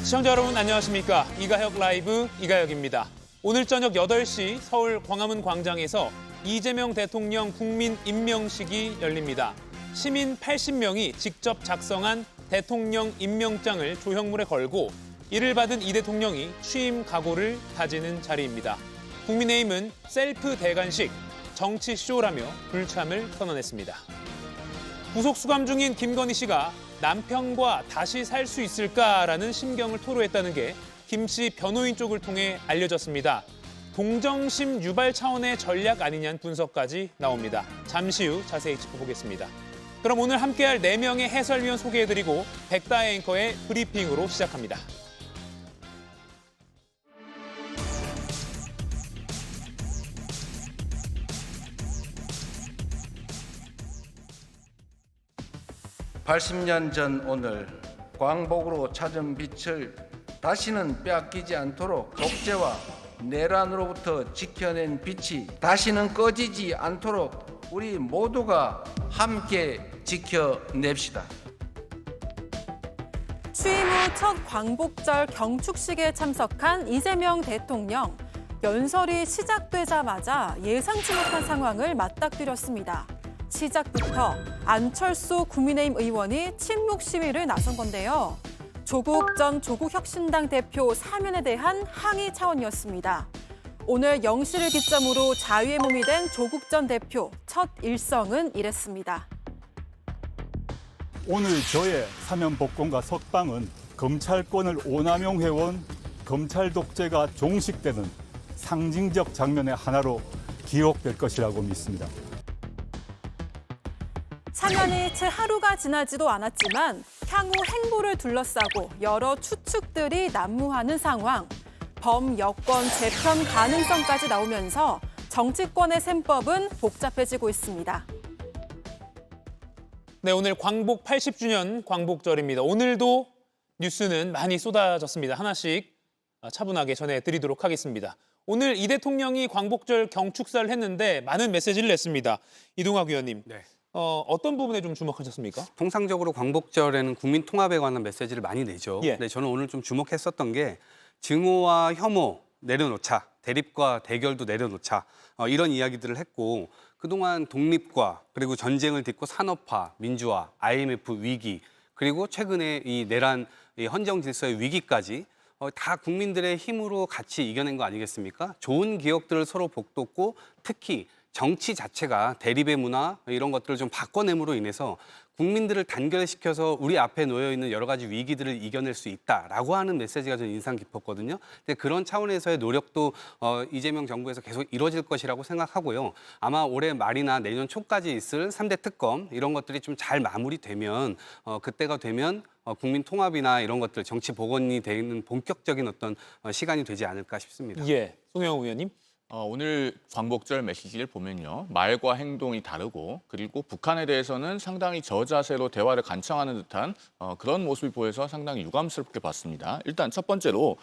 시청자 여러분 안녕하십니까. 이가혁 라이브 이가혁입니다. 오늘 저녁 8시 서울 광화문 광장에서 이재명 대통령 국민 임명식이 열립니다. 시민 80명이 직접 작성한 대통령 임명장을 조형물에 걸고 이를 받은 이 대통령이 취임 각오를 다지는 자리입니다. 국민의힘은 셀프 대관식, 정치쇼라며 불참을 선언했습니다. 구속 수감 중인 김건희 씨가 남편과 다시 살 수 있을까라는 심경을 토로했다는 게 김 씨 변호인 쪽을 통해 알려졌습니다. 동정심 유발 차원의 전략 아니냐는 분석까지 나옵니다. 잠시 후 자세히 짚어보겠습니다. 그럼 오늘 함께할 4명의 해설위원 소개해드리고 백다혜 앵커의 브리핑으로 시작합니다. (80년) 전 오늘 광복으로 찾은 빛을 다시는 빼앗기지 않도록 독재와 내란으로부터 지켜낸 빛이 다시는 꺼지지 않도록 우리 모두가 함께 지켜냅시다. 취임 후 첫 광복절 경축식에 참석한 이재명 대통령. 연설이 시작되자마자 예상치 못한 상황을 맞닥뜨렸습니다. 시작부터 안철수 국민의힘 의원이 침묵 시위를 나선 건데요. 조국 전 조국혁신당 대표 사면에 대한 항의 차원이었습니다. 오늘 0시를 기점으로 자유의 몸이 된 조국 전 대표 첫 일성은 이랬습니다. 오늘 저의 사면 복권과 석방은 검찰권을 오남용해온 검찰 독재가 종식되는 상징적 장면의 하나로 기억될 것이라고 믿습니다. 사면이 채 하루가 지나지도 않았지만 향후 행보를 둘러싸고 여러 추측들이 난무하는 상황. 범여권 재편 가능성까지 나오면서 정치권의 셈법은 복잡해지고 있습니다. 네, 오늘 광복 80주년 광복절입니다. 오늘도 뉴스는 많이 쏟아졌습니다. 하나씩 차분하게 전해드리도록 하겠습니다. 오늘 이 대통령이 광복절 경축사를 했는데 많은 메시지를 냈습니다. 이동학 위원님. 네. 어떤 부분에 좀 주목하셨습니까? 통상적으로 광복절에는 국민 통합에 관한 메시지를 많이 내죠. 예. 근데 저는 오늘 좀 주목했었던 게 증오와 혐오 내려놓자, 대립과 대결도 내려놓자 이런 이야기들을 했고 그동안 독립과 그리고 전쟁을 딛고 산업화, 민주화, IMF 위기 그리고 최근에 이 내란 이 헌정 질서의 위기까지 다 국민들의 힘으로 같이 이겨낸 거 아니겠습니까? 좋은 기억들을 서로 복돋고 특히 정치 자체가 대립의 문화 이런 것들을 좀 바꿔냄으로 인해서 국민들을 단결시켜서 우리 앞에 놓여 있는 여러 가지 위기들을 이겨낼 수 있다라고 하는 메시지가 좀 인상 깊었거든요. 근데 그런 차원에서의 노력도 이재명 정부에서 계속 이루어질 것이라고 생각하고요. 아마 올해 말이나 내년 초까지 있을 3대 특검 이런 것들이 좀 잘 마무리되면 그때가 되면 국민 통합이나 이런 것들 정치 복원이 되는 본격적인 어떤 시간이 되지 않을까 싶습니다. 예, 송영호 의원님. 오늘 광복절 메시지를 보면요. 말과 행동이 다르고 그리고 북한에 대해서는 상당히 저자세로 대화를 간청하는 듯한 그런 모습이 보여서 상당히 유감스럽게 봤습니다. 일단 첫 번째로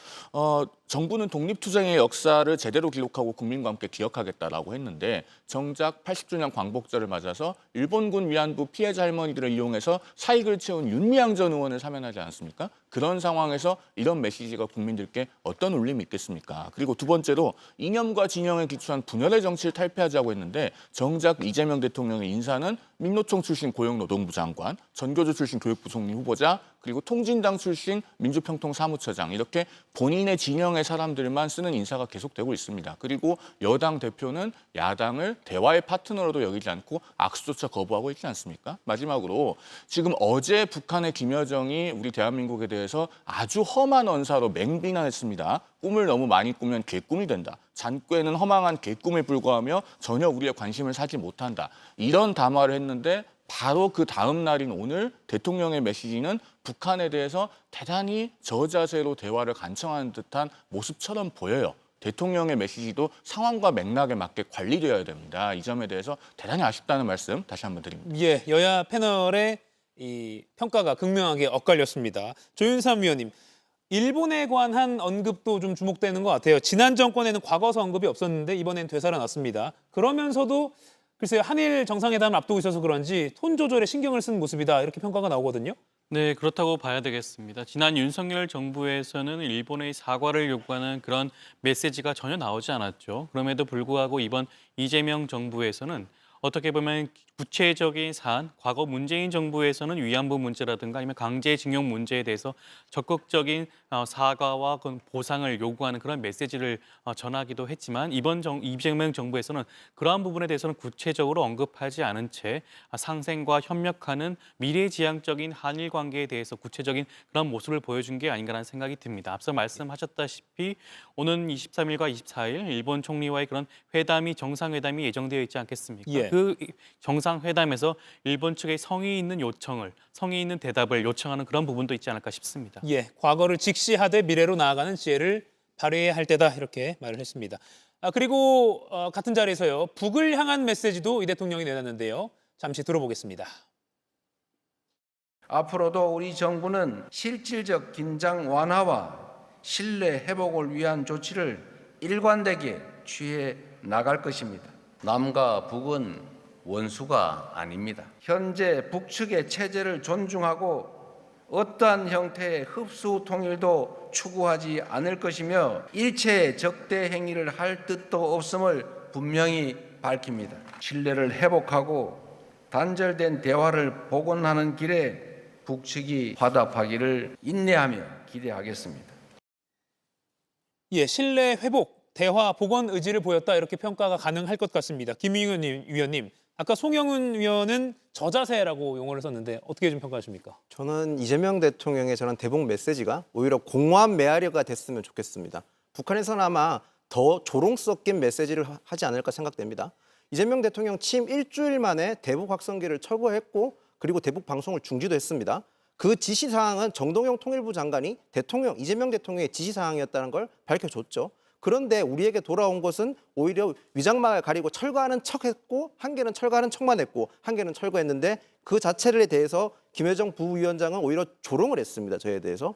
정부는 독립투쟁의 역사를 제대로 기록하고 국민과 함께 기억하겠다라고 했는데 정작 80주년 광복절을 맞아서 일본군 위안부 피해자 할머니들을 이용해서 사익을 채운 윤미향 전 의원을 사면하지 않았습니까? 그런 상황에서 이런 메시지가 국민들께 어떤 울림이 있겠습니까? 그리고 두 번째로 이념과 진영에 기초한 분열의 정치를 탈피하자고 했는데 정작 이재명 대통령의 인사는 민노총 출신 고용노동부 장관, 전교조 출신 교육부 총리 후보자, 그리고 통진당 출신 민주평통 사무처장 이렇게 본인의 진영의 사람들만 쓰는 인사가 계속되고 있습니다. 그리고 여당 대표는 야당을 대화의 파트너로도 여기지 않고 악수조차 거부하고 있지 않습니까? 마지막으로 지금 어제 북한의 김여정이 우리 대한민국에 대해서 아주 험한 언사로 맹비난했습니다. 꿈을 너무 많이 꾸면 개꿈이 된다. 잔꾀는 허망한 개꿈에 불과하며 전혀 우리의 관심을 사지 못한다. 이런 담화를 했는데 바로 그 다음 날인 오늘 대통령의 메시지는 북한에 대해서 대단히 저자세로 대화를 간청하는 듯한 모습처럼 보여요. 대통령의 메시지도 상황과 맥락에 맞게 관리되어야 됩니다. 이 점에 대해서 대단히 아쉽다는 말씀 다시 한번 드립니다. 예, 여야 패널의 이 평가가 극명하게 엇갈렸습니다. 조윤삼 위원님, 일본에 관한 언급도 좀 주목되는 것 같아요. 지난 정권에는 과거사 언급이 없었는데 이번엔 되살아났습니다. 그러면서도 글쎄요, 한일 정상회담을 앞두고 있어서 그런지 톤 조절에 신경을 쓴 모습이다 이렇게 평가가 나오거든요. 네, 그렇다고 봐야 되겠습니다. 지난 윤석열 정부에서는 일본의 사과를 요구하는 그런 메시지가 전혀 나오지 않았죠. 그럼에도 불구하고 이번 이재명 정부에서는 어떻게 보면 구체적인 사안, 과거 문재인 정부에서는 위안부 문제라든가 아니면 강제징용 문제에 대해서 적극적인 사과와 보상을 요구하는 그런 메시지를 전하기도 했지만 이재명 정부에서는 그러한 부분에 대해서는 구체적으로 언급하지 않은 채 상생과 협력하는 미래지향적인 한일 관계에 대해서 구체적인 그런 모습을 보여준 게 아닌가라는 생각이 듭니다. 앞서 말씀하셨다시피 오는 23일과 24일 일본 총리와의 그런 정상회담이 예정되어 있지 않겠습니까? 예. 그 정상회담에서 일본 측의 성의 있는 대답을 요청하는 그런 부분도 있지 않을까 싶습니다. 예, 과거를 직시하되 미래로 나아가는 지혜를 발휘해야 할 때다 이렇게 말을 했습니다. 그리고 같은 자리에서요. 북을 향한 메시지도 이 대통령이 내놨는데요. 잠시 들어보겠습니다. 앞으로도 우리 정부는 실질적 긴장 완화와 신뢰 회복을 위한 조치를 일관되게 취해 나갈 것입니다. 남과 북은 원수가 아닙니다. 현재 북측의 체제를 존중하고 어떠한 형태의 흡수 통일도 추구하지 않을 것이며 일체의 적대 행위를 할 뜻도 없음을 분명히 밝힙니다. 신뢰를 회복하고 단절된 대화를 복원하는 길에 북측이 화답하기를 인내하며 기대하겠습니다. 예, 신뢰 회복, 대화, 복원 의지를 보였다 이렇게 평가가 가능할 것 같습니다. 김의겸 위원님, 아까 송영훈 위원은 저자세라고 용어를 썼는데 어떻게 좀 평가하십니까? 저는 이재명 대통령의 대북 메시지가 오히려 공허한 메아리가 됐으면 좋겠습니다. 북한에서는 아마 더 조롱 섞인 메시지를 하지 않을까 생각됩니다. 이재명 대통령 취임 일주일 만에 대북 확성기를 철거했고 그리고 대북 방송을 중지도 했습니다. 그 지시사항은 정동영 통일부 장관이 이재명 대통령의 지시사항이었다는 걸 밝혀줬죠. 그런데 우리에게 돌아온 것은 오히려 위장막을 가리고 철거하는 척했고 한 개는 철거하는 척만 했고 한 개는 철거했는데 그 자체에 대해서 김여정 부위원장은 오히려 조롱을 했습니다. 저에 대해서.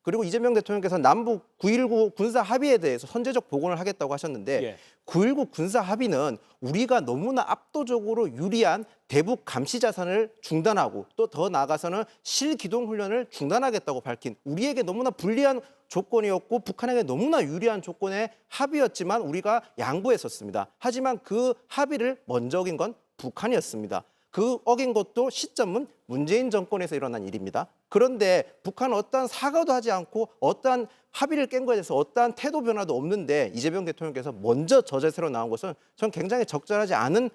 그리고 이재명 대통령께서 남북 9.19 군사 합의에 대해서 선제적 복원을 하겠다고 하셨는데 예. 9.19 군사 합의는 우리가 너무나 압도적으로 유리한 대북 감시 자산을 중단하고 또 더 나아가서는 실기동 훈련을 중단하겠다고 밝힌 우리에게 너무나 불리한 조건이었고 북한에게 너무나 유리한 조건의 합의였지만 우리가 양보했었습니다. 하지만 그 합의를 먼저 어긴 건 북한이었습니다. 그 어긴 것도 시점은 문재인 정권에서 일어난 일입니다. 그런데 북한은 어떠한 사과도 하지 않고 어떠한 합의를 깬 것에 대해서 어떠한 태도 변화도 없는데 이재명 대통령께서 먼저 저자세로 나온 것은 전 굉장히 적절하지 않은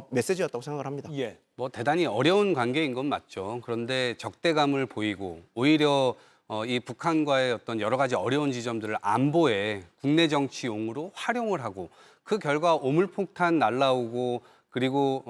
메시지였다고 생각을 합니다. 예. 뭐 대단히 어려운 관계인 건 맞죠. 그런데 적대감을 보이고 오히려 이 북한과의 어떤 여러 가지 어려운 지점들을 안보에 국내 정치용으로 활용을 하고 그 결과 오물폭탄 날라오고 그리고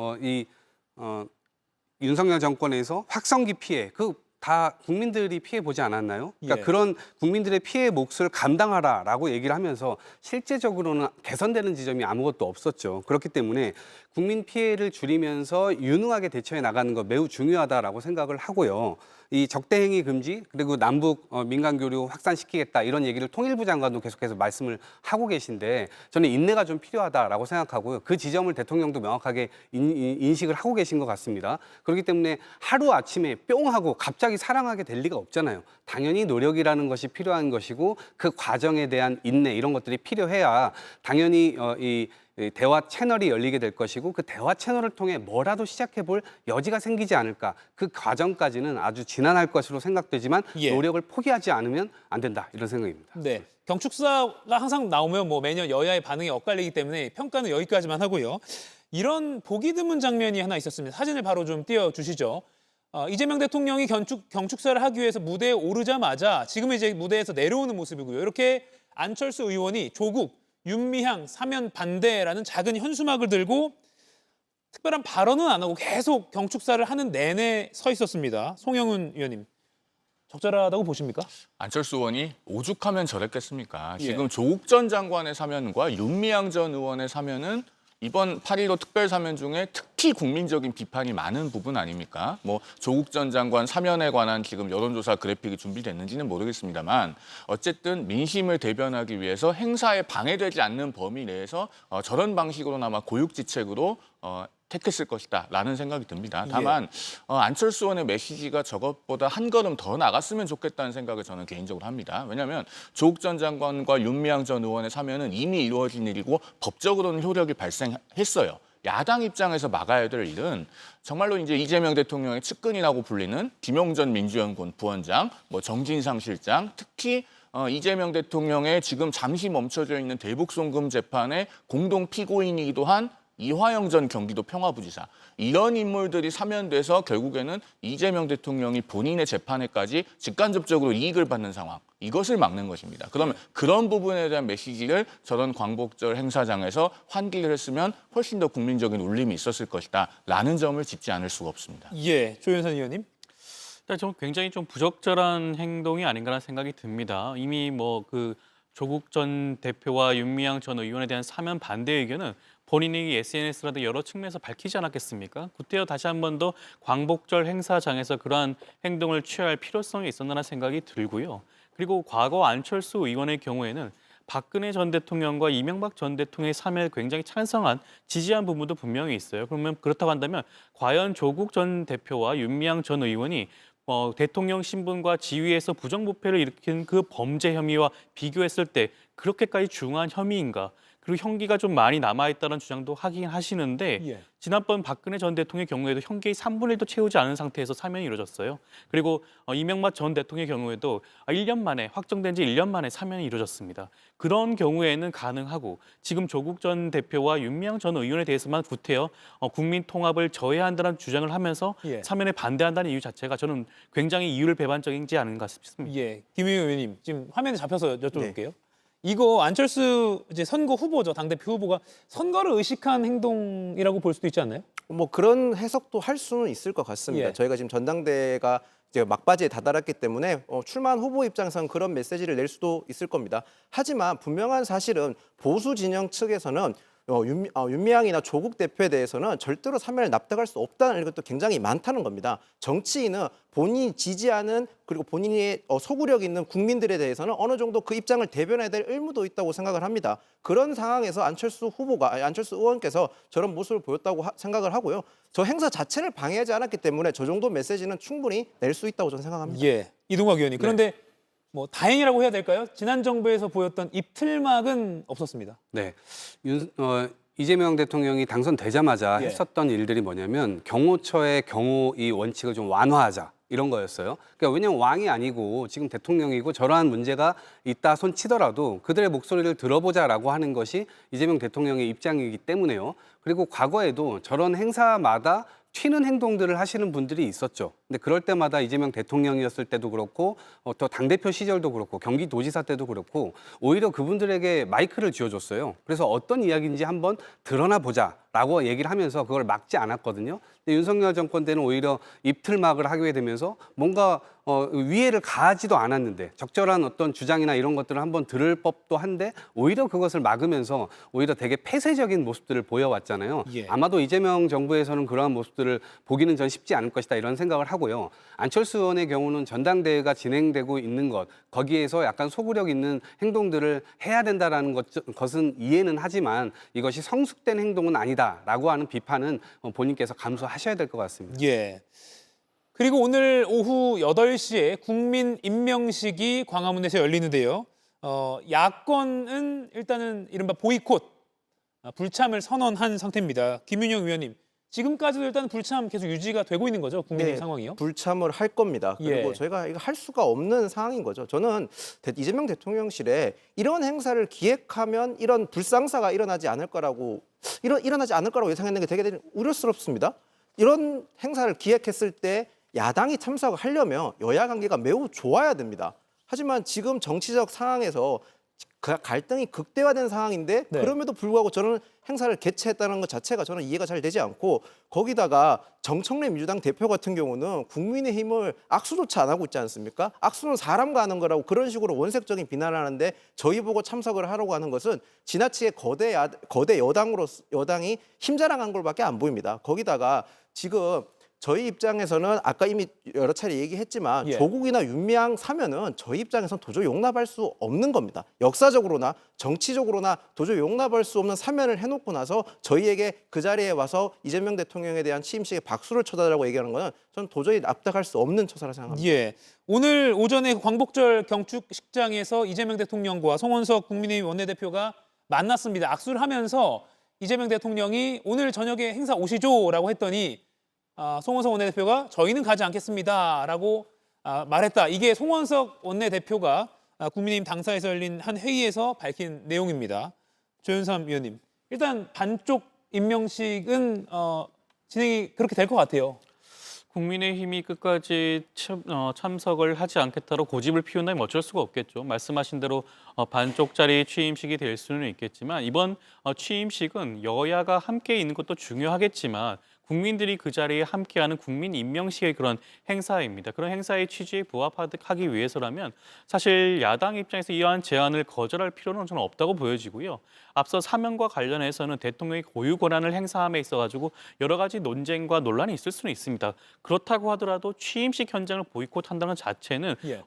윤석열 정권에서 확성기 피해 다 국민들이 피해 보지 않았나요? 그러니까 예. 그런 국민들의 피해 몫을 감당하라라고 얘기를 하면서 실제적으로는 개선되는 지점이 아무것도 없었죠. 그렇기 때문에 국민 피해를 줄이면서 유능하게 대처해 나가는 거 매우 중요하다라고 생각을 하고요. 이 적대 행위 금지 그리고 남북 민간 교류 확산시키겠다 이런 얘기를 통일부 장관도 계속해서 말씀을 하고 계신데 저는 인내가 좀 필요하다라고 생각하고요. 그 지점을 대통령도 명확하게 인식을 하고 계신 것 같습니다. 그렇기 때문에 하루 아침에 뿅 하고 갑자기 사랑하게 될 리가 없잖아요. 당연히 노력이라는 것이 필요한 것이고 그 과정에 대한 인내 이런 것들이 필요해야 당연히 이 대화 채널이 열리게 될 것이고 그 대화 채널을 통해 뭐라도 시작해 볼 여지가 생기지 않을까. 그 과정까지는 아주 지난할 것으로 생각되지만 예. 노력을 포기하지 않으면 안 된다. 이런 생각입니다. 네. 경축사가 항상 나오면 매년 여야의 반응이 엇갈리기 때문에 평가는 여기까지만 하고요. 이런 보기 드문 장면이 하나 있었습니다. 사진을 바로 좀 띄워주시죠. 이재명 대통령이 경축사를 하기 위해서 무대에 오르자마자 지금 이제 무대에서 내려오는 모습이고요. 이렇게 안철수 의원이 조국, 윤미향, 사면 반대라는 작은 현수막을 들고 특별한 발언은 안 하고 계속 경축사를 하는 내내 서 있었습니다. 송영훈 의원님, 적절하다고 보십니까? 안철수 의원이 오죽하면 저랬겠습니까? 예. 지금 조국 전 장관의 사면과 윤미향 전 의원의 사면은 이번 8.15 특별사면 중에 특히 국민적인 비판이 많은 부분 아닙니까? 조국 전 장관 사면에 관한 지금 여론조사 그래픽이 준비됐는지는 모르겠습니다만 어쨌든 민심을 대변하기 위해서 행사에 방해되지 않는 범위 내에서 저런 방식으로나마 고육지책으로 택했을 것이다라는 생각이 듭니다. 다만 안철수 의원의 메시지가 저것보다 한 걸음 더 나갔으면 좋겠다는 생각을 저는 개인적으로 합니다. 왜냐하면 조국 전 장관과 윤미향 전 의원의 사면은 이미 이루어진 일이고 법적으로는 효력이 발생했어요. 야당 입장에서 막아야 될 일은 정말로 이제 이재명 대통령의 측근이라고 불리는 김용전 민주연구원 부원장, 정진상 실장, 특히 이재명 대통령의 지금 잠시 멈춰져 있는 대북송금 재판의 공동 피고인이기도 한 이화영 전 경기도 평화부지사, 이런 인물들이 사면돼서 결국에는 이재명 대통령이 본인의 재판에까지 직간접적으로 이익을 받는 상황, 이것을 막는 것입니다. 그러면 그런 부분에 대한 메시지를 저런 광복절 행사장에서 환기를 했으면 훨씬 더 국민적인 울림이 있었을 것이다라는 점을 짚지 않을 수가 없습니다. 예, 조윤선 의원님. 일단 좀 굉장히 좀 부적절한 행동이 아닌가라는 생각이 듭니다. 이미 그 조국 전 대표와 윤미향 전 의원에 대한 사면 반대 의견은 본인이 SNS라든 여러 측면에서 밝히지 않았겠습니까? 구태여 다시 한 번 더 광복절 행사장에서 그러한 행동을 취할 필요성이 있었나라는 생각이 들고요. 그리고 과거 안철수 의원의 경우에는 박근혜 전 대통령과 이명박 전 대통령의 사면에 굉장히 찬성한, 지지한 부분도 분명히 있어요. 그러면 그렇다고 한다면 과연 조국 전 대표와 윤미향 전 의원이 대통령 신분과 지위에서 부정부패를 일으킨 그 범죄 혐의와 비교했을 때 그렇게까지 중한 혐의인가? 그리고 형기가 좀 많이 남아있다는 주장도 하긴 하시는데 예. 지난번 박근혜 전 대통령의 경우에도 형기의 3분의 1도 채우지 않은 상태에서 사면이 이루어졌어요. 그리고 이명박 전 대통령의 경우에도 1년 만에, 확정된 지 1년 만에 사면이 이루어졌습니다. 그런 경우에는 가능하고 지금 조국 전 대표와 윤미향 전 의원에 대해서만 구태여 국민 통합을 저해야 한다는 주장을 하면서 예. 사면에 반대한다는 이유 자체가 저는 굉장히 이율 배반적이지 않은가 싶습니다. 예, 김의겸 의원님 지금 화면에 잡혀서 여쭤볼게요. 이거 안철수 이제 선거 후보죠, 당대표 후보가 선거를 의식한 행동이라고 볼 수도 있지 않나요? 그런 해석도 할 수는 있을 것 같습니다. 예. 저희가 지금 전당대회가 이제 막바지에 다다랐기 때문에 출마한 후보 입장에서는 그런 메시지를 낼 수도 있을 겁니다. 하지만 분명한 사실은 보수 진영 측에서는 윤미향이나 조국 대표에 대해서는 절대로 사면을 납득할 수 없다는 것도 굉장히 많다는 겁니다. 정치인은 본인이 지지하는, 그리고 본인의 소구력 있는 국민들에 대해서는 어느 정도 그 입장을 대변해야 될 의무도 있다고 생각을 합니다. 그런 상황에서 안철수 의원께서 저런 모습을 보였다고 생각을 하고요. 저 행사 자체를 방해하지 않았기 때문에 저 정도 메시지는 충분히 낼 수 있다고 저는 생각합니다. 예, 이동학 의원님. 그런데 다행이라고 해야 될까요? 지난 정부에서 보였던 입틀막은 없었습니다. 네, 이재명 대통령이 당선되자마자 예. 했었던 일들이 뭐냐면 경호처의 경호 이 원칙을 좀 완화하자, 이런 거였어요. 그러니까 왜냐하면 왕이 아니고 지금 대통령이고 저러한 문제가 있다 손 치더라도 그들의 목소리를 들어보자라고 하는 것이 이재명 대통령의 입장이기 때문에요. 그리고 과거에도 저런 행사마다 튀는 행동들을 하시는 분들이 있었죠. 근데 그럴 때마다 이재명 대통령이었을 때도 그렇고 또 당대표 시절도 그렇고 경기도지사 때도 그렇고 오히려 그분들에게 마이크를 쥐어줬어요. 그래서 어떤 이야기인지 한번 드러나 보자라고 얘기를 하면서 그걸 막지 않았거든요. 근데 윤석열 정권 때는 오히려 입틀막을 하게 되면서 뭔가 위해를 가하지도 않았는데 적절한 어떤 주장이나 이런 것들을 한번 들을 법도 한데 오히려 그것을 막으면서 오히려 되게 폐쇄적인 모습들을 보여왔잖아요. 예. 아마도 이재명 정부에서는 그러한 모습들을 보기는 전 쉽지 않을 것이다, 이런 생각을 하고요. 안철수 의원의 경우는 전당대회가 진행되고 있는 것, 거기에서 약간 소구력 있는 행동들을 해야 된다라는 것은 이해는 하지만 이것이 성숙된 행동은 아니다라고 하는 비판은 본인께서 감수하셔야 될 것 같습니다. 예. 그리고 오늘 오후 8시에 국민 임명식이 광화문에서 열리는데요. 야권은 일단은 이른바 보이콧, 불참을 선언한 상태입니다. 김윤영 의원님, 지금까지도 일단 불참 계속 유지가 되고 있는 거죠, 국민의 상황이요? 불참을 할 겁니다. 그리고 예. 저희가 이거 할 수가 없는 상황인 거죠. 저는 이재명 대통령실에 이런 행사를 기획하면 이런 불상사가 일어나지 않을 거라고 예상했는 게 되게 우려스럽습니다. 이런 행사를 기획했을 때 야당이 참석을 하려면 여야 관계가 매우 좋아야 됩니다. 하지만 지금 정치적 상황에서 갈등이 극대화된 상황인데 네. 그럼에도 불구하고 저는 행사를 개최했다는 것 자체가 저는 이해가 잘 되지 않고, 거기다가 정청래 민주당 대표 같은 경우는 국민의힘을 악수조차 안 하고 있지 않습니까? 악수는 사람과 하는 거라고 그런 식으로 원색적인 비난을 하는데 저희 보고 참석을 하라고 하는 것은 지나치게 거대 여당이 힘자랑한 걸밖에 안 보입니다. 거기다가 지금 저희 입장에서는 아까 이미 여러 차례 얘기했지만 예. 조국이나 윤미향 사면은 저희 입장에서는 도저히 용납할 수 없는 겁니다. 역사적으로나 정치적으로나 도저히 용납할 수 없는 사면을 해놓고 나서 저희에게 그 자리에 와서 이재명 대통령에 대한 취임식에 박수를 쳐달라고 얘기하는 거는 저는 도저히 납득할 수 없는 처사라 생각합니다. 예. 오늘 오전에 광복절 경축식장에서 이재명 대통령과 송원석 국민의힘 원내대표가 만났습니다. 악수를 하면서 이재명 대통령이 오늘 저녁에 행사 오시죠라고 했더니 송원석 원내대표가 저희는 가지 않겠습니다라고 말했다. 이게 송원석 원내대표가 국민의힘 당사에서 열린 한 회의에서 밝힌 내용입니다. 조윤삼 위원님, 일단 반쪽 임명식은 진행이 그렇게 될 것 같아요. 국민의힘이 끝까지 참석을 하지 않겠다고 고집을 피운다면 어쩔 수가 없겠죠. 말씀하신 대로 반쪽짜리 취임식이 될 수는 있겠지만 이번 취임식은 여야가 함께 있는 것도 중요하겠지만 국민들이 그 자리에 함께하는 국민 임명식의 그런 행사입니다. 그런 행사의 취지에 부합하기 위해서라면 사실 야당 입장에서 이러한 제안을 거절할 필요는 저는 없다고 보여지고요. 앞서 사면과 관련해서는 대통령의 고유 권한을 행사함에 있어가지고 여러 가지 논쟁과 논란이 있을 수는 있습니다. 그렇다고 하더라도 취임식 현장을 보이콧한다는 자체는 예.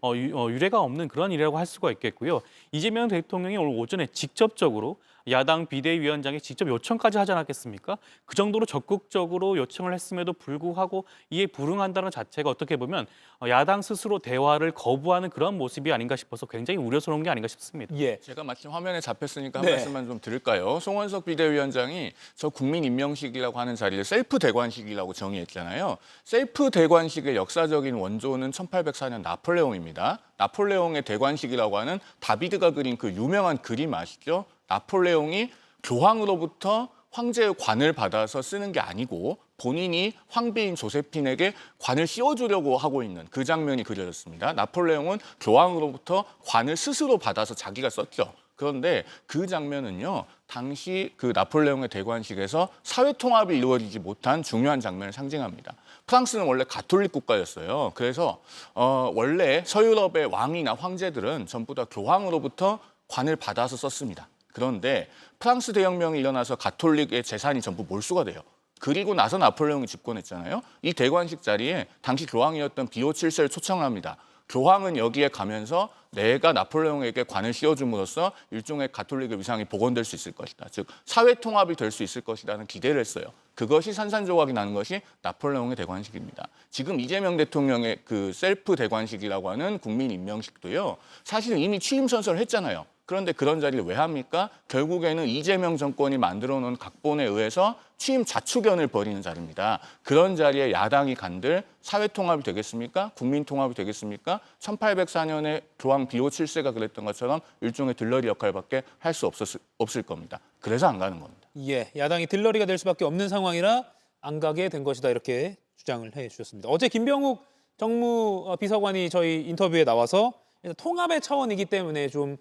유례가 없는 그런 일이라고 할 수가 있겠고요. 이재명 대통령이 오늘 오전에 직접적으로 야당 비대위원장에 직접 요청까지 하지 않았겠습니까? 그 정도로 적극적으로 요청을 했음에도 불구하고 이에 불응한다는 자체가 어떻게 보면 야당 스스로 대화를 거부하는 그런 모습이 아닌가 싶어서 굉장히 우려스러운 게 아닌가 싶습니다. 예. 제가 마침 화면에 잡혔으니까 한 네. 말씀만 좀 드릴까요? 송원석 비대위원장이 저 국민 임명식이라고 하는 자리를 셀프 대관식이라고 정의했잖아요. 셀프 대관식의 역사적인 원조는 1804년 나폴레옹입니다. 나폴레옹의 대관식이라고 하는 다비드가 그린 그 유명한 그림 아시죠? 나폴레옹이 교황으로부터 황제의 관을 받아서 쓰는 게 아니고 본인이 황비인 조세핀에게 관을 씌워주려고 하고 있는 그 장면이 그려졌습니다. 나폴레옹은 교황으로부터 관을 스스로 받아서 자기가 썼죠. 그런데 그 장면은요, 당시 그 나폴레옹의 대관식에서 사회 통합이 이루어지지 못한 중요한 장면을 상징합니다. 프랑스는 원래 가톨릭 국가였어요. 그래서 원래 서유럽의 왕이나 황제들은 전부 다 교황으로부터 관을 받아서 썼습니다. 그런데 프랑스 대혁명이 일어나서 가톨릭의 재산이 전부 몰수가 돼요. 그리고 나서 나폴레옹이 집권했잖아요. 이 대관식 자리에 당시 교황이었던 비오 7세를 초청을 합니다. 교황은 여기에 가면서 내가 나폴레옹에게 관을 씌워줌으로써 일종의 가톨릭의 위상이 복원될 수 있을 것이다. 즉 사회 통합이 될 수 있을 것이라는 기대를 했어요. 그것이 산산조각이 나는 것이 나폴레옹의 대관식입니다. 지금 이재명 대통령의 그 셀프 대관식이라고 하는 국민 임명식도요. 사실은 이미 취임 선서를 했잖아요. 그런데 그런 자리를 왜 합니까? 결국에는 이재명 정권이 만들어 놓은 각본에 의해서 취임 자축연을 벌이는 자리입니다. 그런 자리에 야당이 간들 사회 통합이 되겠습니까? 국민 통합이 되겠습니까? 1804년에 교황 비오 7세가 그랬던 것처럼 일종의 들러리 역할밖에 할 수 없을 겁니다. 그래서 안 가는 겁니다. 예, 야당이 들러리가 될 수밖에 없는 상황이라 안 가게 된 것이다 이렇게 주장을 해주셨습니다. 어제 김병욱 정무비서관이 저희 인터뷰에 나와서 통합의 차원이기 때문에 좀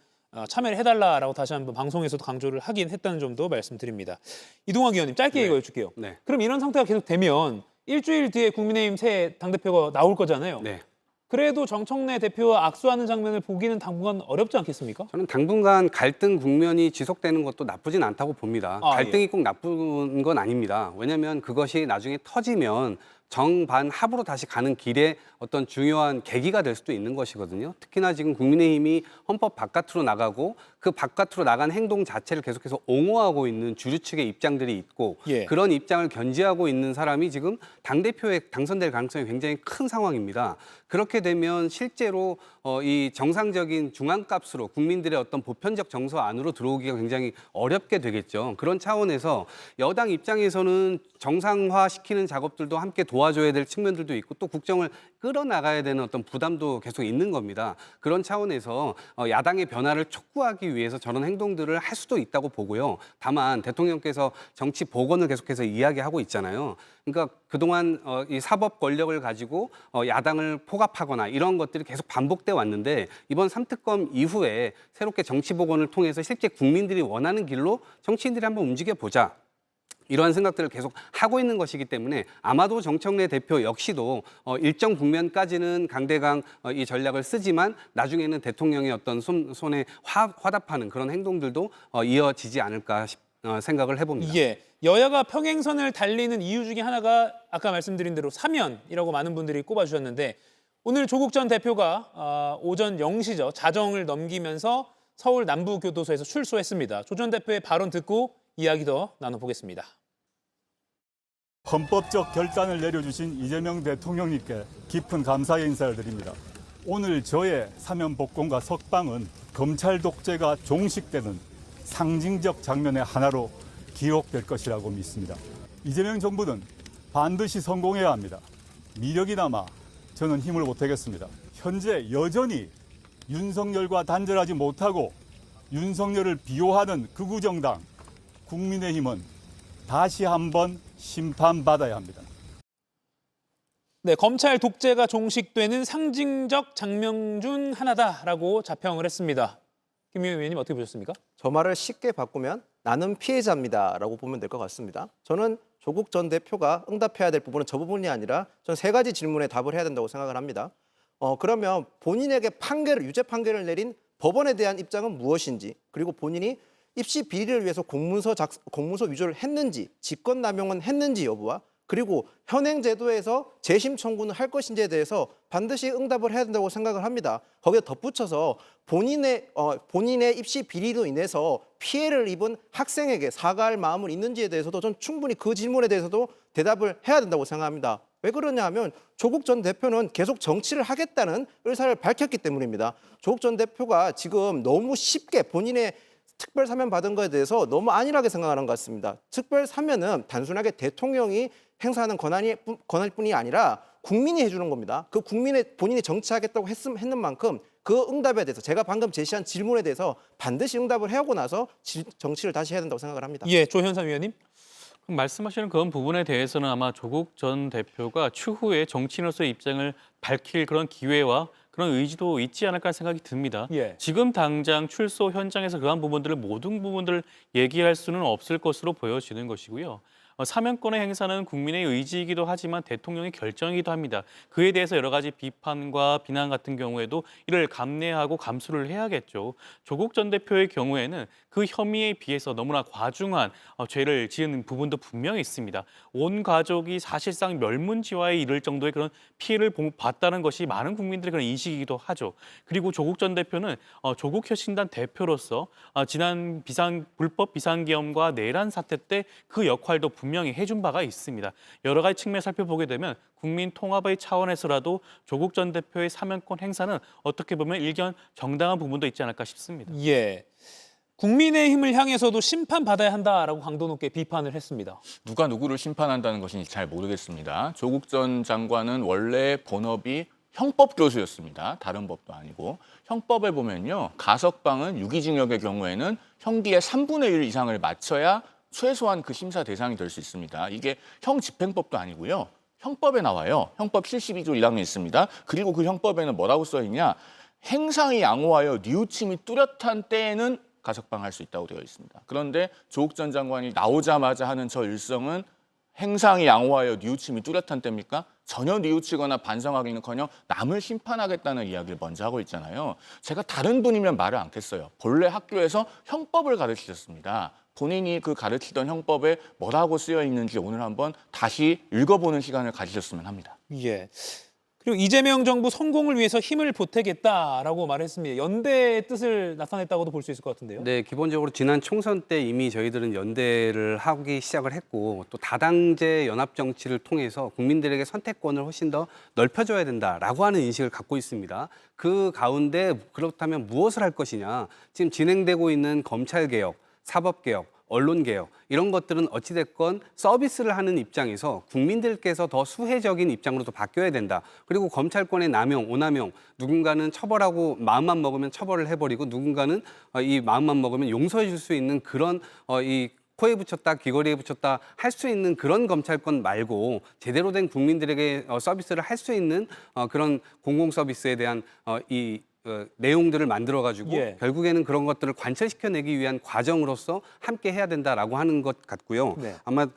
참여를 해달라라고 다시 한번 방송에서도 강조를 하긴 했다는 점도 말씀드립니다. 이동학 의원님 짧게 이거 여쭐게요. 네. 그럼 이런 상태가 계속 되면 일주일 뒤에 국민의힘 새 당대표가 나올 거잖아요. 네. 그래도 정청래 대표와 악수하는 장면을 보기는 당분간 어렵지 않겠습니까? 저는 당분간 갈등 국면이 지속되는 것도 나쁘진 않다고 봅니다. 갈등이 꼭 나쁜 건 아닙니다. 왜냐하면 그것이 나중에 터지면 정반합으로 다시 가는 길에 어떤 중요한 계기가 될 수도 있는 것이거든요. 특히나 지금 국민의힘이 헌법 바깥으로 나가고 그 바깥으로 나간 행동 자체를 계속해서 옹호하고 있는 주류 측의 입장들이 있고 예. 그런 입장을 견지하고 있는 사람이 지금 당대표에 당선될 가능성이 굉장히 큰 상황입니다. 그렇게 되면 실제로 이 정상적인 중앙값으로 국민들의 어떤 보편적 정서 안으로 들어오기가 굉장히 어렵게 되겠죠. 그런 차원에서 여당 입장에서는 정상화시키는 작업들도 함께 도와줘야 될 측면들도 있고 또 국정을 끌어나가야 되는 어떤 부담도 계속 있는 겁니다. 그런 차원에서 야당의 변화를 촉구하기 위해서 저런 행동들을 할 수도 있다고 보고요. 다만 대통령께서 정치 복원을 계속해서 이야기하고 있잖아요. 그러니까 그동안 이 사법 권력을 가지고 야당을 포갑하거나 이런 것들이 계속 반복돼 왔는데 이번 3특검 이후에 새롭게 정치 복원을 통해서 실제 국민들이 원하는 길로 정치인들이 한번 움직여보자. 이러한 생각들을 계속 하고 있는 것이기 때문에 아마도 정청래 대표 역시도 일정 국면까지는 강대강 이 전략을 쓰지만 나중에는 대통령의 어떤 손에 화답하는 그런 행동들도 이어지지 않을까 생각을 해봅니다. 예, 여야가 평행선을 달리는 이유 중에 하나가 아까 말씀드린 대로 사면이라고 많은 분들이 꼽아주셨는데 오늘 조국 전 대표가 오전 0시죠. 자정을 넘기면서 서울 남부교도소에서 출소했습니다. 조 전 대표의 발언 듣고 이야기 더 나눠보겠습니다. 헌법적 결단을 내려주신 이재명 대통령님께 깊은 감사의 인사를 드립니다. 오늘 저의 사면 복권과 석방은 검찰 독재가 종식되는 상징적 장면의 하나로 기록될 것이라고 믿습니다. 이재명 정부는 반드시 성공해야 합니다. 미력이 남아 저는 힘을 보태겠습니다. 현재 여전히 윤석열과 단절하지 못하고 윤석열을 비호하는 극우 정당 국민의힘은 다시 한번 심판받아야 합니다. 네, 검찰 독재가 종식되는 상징적 장면 중 하나다라고 자평을 했습니다. 김용현 의원님 어떻게 보셨습니까? 저 말을 쉽게 바꾸면 나는 피해자입니다라고 보면 될 것 같습니다. 저는 조국 전 대표가 응답해야 될 부분은 저 부분이 아니라 전 세 가지 질문에 답을 해야 된다고 생각을 합니다. 그러면 본인에게 유죄 판결을 내린 법원에 대한 입장은 무엇인지, 그리고 본인이 입시 비리를 위해서 공문서 위조를 했는지, 직권남용은 했는지 여부와, 그리고 현행 제도에서 재심 청구는 할 것인지에 대해서 반드시 응답을 해야 된다고 생각을 합니다. 거기에 덧붙여서 본인의 입시 비리로 인해서 피해를 입은 학생에게 사과할 마음은 있는지에 대해서도 전 충분히 그 질문에 대해서도 대답을 해야 된다고 생각합니다. 왜 그러냐 하면 조국 전 대표는 계속 정치를 하겠다는 의사를 밝혔기 때문입니다. 조국 전 대표가 지금 너무 쉽게 본인의 특별 사면 받은 것에 대해서 너무 안일하게 생각하는 것 같습니다. 특별 사면은 단순하게 대통령이 행사하는 권한일 뿐이 아니라 국민이 해주는 겁니다. 그 본인이 정치하겠다고 했는 만큼 그 응답에 대해서 제가 방금 제시한 질문에 대해서 반드시 응답을 해오고 나서 정치를 다시 해야 된다고 생각을 합니다. 예, 조현삼 의원님. 말씀하시는 그런 부분에 대해서는 아마 조국 전 대표가 추후에 정치인으로서의 입장을 밝힐 그런 기회와 그런 의지도 있지 않을까 생각이 듭니다. 예. 지금 당장 출소 현장에서 그러한 모든 부분들을 얘기할 수는 없을 것으로 보여지는 것이고요. 사면권의 행사는 국민의 의지이기도 하지만 대통령의 결정이기도 합니다. 그에 대해서 여러 가지 비판과 비난 같은 경우에도 이를 감내하고 감수를 해야겠죠. 조국 전 대표의 경우에는 그 혐의에 비해서 너무나 과중한 죄를 지은 부분도 분명히 있습니다. 온 가족이 사실상 멸문지화에 이를 정도의 그런 피해를 봤다는 것이 많은 국민들의 그런 인식이기도 하죠. 그리고 조국 전 대표는 조국혁신단 대표로서 지난 불법 비상계엄과 내란 사태 때 그 역할도 분명히 해준 바가 있습니다. 여러 가지 측면을 살펴보게 되면 국민 통합의 차원에서라도 조국 전 대표의 사면권 행사는 어떻게 보면 일견 정당한 부분도 있지 않을까 싶습니다. 예. 국민의힘을 향해서도 심판받아야 한다라고 강도 높게 비판을 했습니다. 누가 누구를 심판한다는 것인지 잘 모르겠습니다. 조국 전 장관은 원래 본업이 형법 교수였습니다. 다른 법도 아니고. 형법에 보면요. 가석방은 유기징역의 경우에는 형기의 3분의 1 이상을 맞춰야 최소한 그 심사 대상이 될 수 있습니다. 이게 형집행법도 아니고요. 형법에 나와요. 형법 72조 1항에 있습니다. 그리고 그 형법에는 뭐라고 써 있냐. 행상이 양호하여 뉘우침이 뚜렷한 때에는 가석방할 수 있다고 되어 있습니다. 그런데 조국 전 장관이 나오자마자 하는 저 일성은 행상이 양호하여 뉘우침이 뚜렷한 때입니까? 전혀 뉘우치거나 반성하기는커녕 남을 심판하겠다는 이야기를 먼저 하고 있잖아요. 제가 다른 분이면 말을 않겠어요. 본래 학교에서 형법을 가르치셨습니다. 본인이 그 가르치던 형법에 뭐라고 쓰여 있는지 오늘 한번 다시 읽어보는 시간을 가지셨으면 합니다. 예. 그리고 이재명 정부 성공을 위해서 힘을 보태겠다라고 말했습니다. 연대의 뜻을 나타냈다고도 볼 수 있을 것 같은데요. 네, 기본적으로 지난 총선 때 이미 저희들은 연대를 하기 시작을 했고 또 다당제 연합 정치를 통해서 국민들에게 선택권을 훨씬 더 넓혀줘야 된다라고 하는 인식을 갖고 있습니다. 그 가운데 그렇다면 무엇을 할 것이냐. 지금 진행되고 있는 검찰개혁, 사법개혁, 언론개혁 이런 것들은 어찌됐건 서비스를 하는 입장에서 국민들께서 더 수혜적인 입장으로 또 바뀌어야 된다. 그리고 검찰권의 남용, 오남용 누군가는 처벌하고 마음만 먹으면 처벌을 해버리고 누군가는 이 마음만 먹으면 용서해 줄 수 있는 그런 이 코에 붙였다, 귀걸이에 붙였다 할 수 있는 그런 검찰권 말고 제대로 된 국민들에게 서비스를 할 수 있는 그런 공공 서비스에 대한 내용들을 만들어가지고 예. 결국에는 그런 것들을 관철시켜내기 위한 과정으로서 함께 해야 된다라고 하는 것 같고요. 네. 아마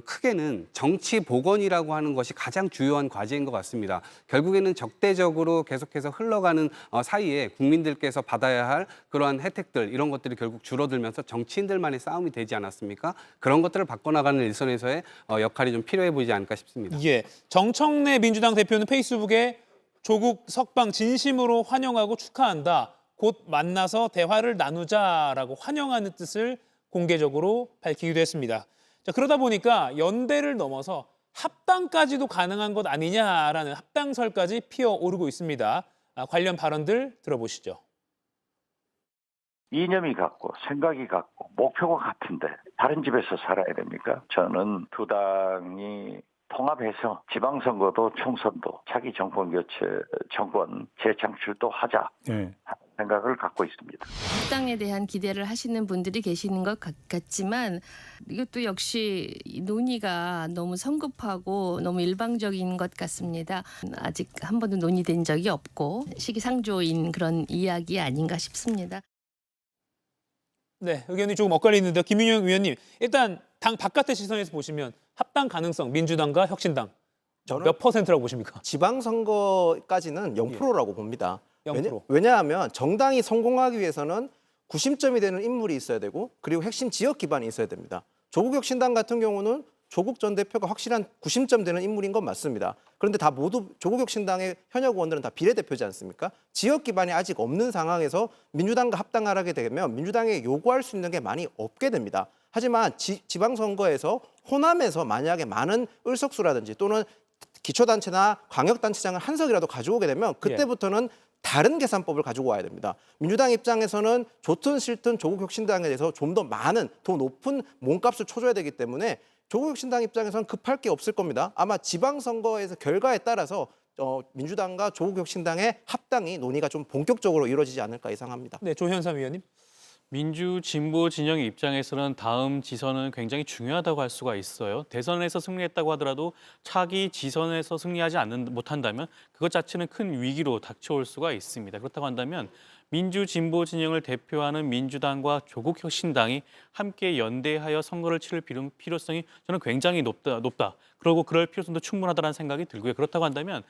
크게는 정치 복원이라고 하는 것이 가장 주요한 과제인 것 같습니다. 결국에는 적대적으로 계속해서 흘러가는 사이에 국민들께서 받아야 할 그러한 혜택들 이런 것들이 결국 줄어들면서 정치인들만의 싸움이 되지 않았습니까? 그런 것들을 바꿔나가는 일선에서의 역할이 좀 필요해 보이지 않을까 싶습니다. 예, 정청래 민주당 대표는 페이스북에 조국 석방 진심으로 환영하고 축하한다. 곧 만나서 대화를 나누자라고 환영하는 뜻을 공개적으로 밝히기도 했습니다. 자, 그러다 보니까 연대를 넘어서 합당까지도 가능한 것 아니냐라는 합당설까지 피어오르고 있습니다. 관련 발언들 들어보시죠. 이념이 같고 생각이 같고 목표가 같은데 다른 집에서 살아야 됩니까? 저는 두 당이 통합해서 지방선거도 총선도 차기 정권 교체, 정권 재창출도 하자 네. 생각을 갖고 있습니다. 합당에 대한 기대를 하시는 분들이 계시는 것 같지만 이것도 역시 논의가 너무 성급하고 너무 일방적인 것 같습니다. 아직 한 번도 논의된 적이 없고 시기상조인 그런 이야기 아닌가 싶습니다. 네, 의견이 조금 엇갈리는데요. 김윤영 위원님, 일단 당 바깥의 시선에서 보시면 합당 가능성 민주당과 혁신당 저는 몇 퍼센트라고 보십니까? 지방선거까지는 0%라고 봅니다. 0%. 왜냐하면 정당이 성공하기 위해서는 구심점이 되는 인물이 있어야 되고 그리고 핵심 지역 기반이 있어야 됩니다. 조국혁신당 같은 경우는 조국 전 대표가 확실한 구심점 되는 인물인 건 맞습니다. 그런데 다 모두 조국혁신당의 현역 의원들은 다 비례대표지 않습니까? 지역 기반이 아직 없는 상황에서 민주당과 합당을 하게 되면 민주당에 요구할 수 있는 게 많이 없게 됩니다. 하지만 지방선거에서 호남에서 만약에 많은 의석수라든지 또는 기초단체나 광역단체장을 한 석이라도 가져오게 되면 그때부터는 다른 계산법을 가지고 와야 됩니다. 민주당 입장에서는 좋든 싫든 조국혁신당에 대해서 좀 더 많은, 더 높은 몸값을 쳐줘야 되기 때문에 조국혁신당 입장에서는 급할 게 없을 겁니다. 아마 지방선거에서 결과에 따라서 민주당과 조국혁신당의 합당이 논의가 좀 본격적으로 이루어지지 않을까 예상합니다. 네, 조현삼 위원님. 민주 진보 진영의 입장에서는 다음 지선은 굉장히 중요하다고 할 수가 있어요. 대선에서 승리했다고 하더라도 차기 지선에서 승리하지 못한다면 그것 자체는 큰 위기로 닥쳐올 수가 있습니다. 그렇다고 한다면 민주 진보 진영을 대표하는 민주당과 조국혁신당이 함께 연대하여 선거를 치를 필요성이 저는 굉장히 높다. 그리고 그럴 필요성도 충분하다는 생각이 들고요. 그렇다고 한다면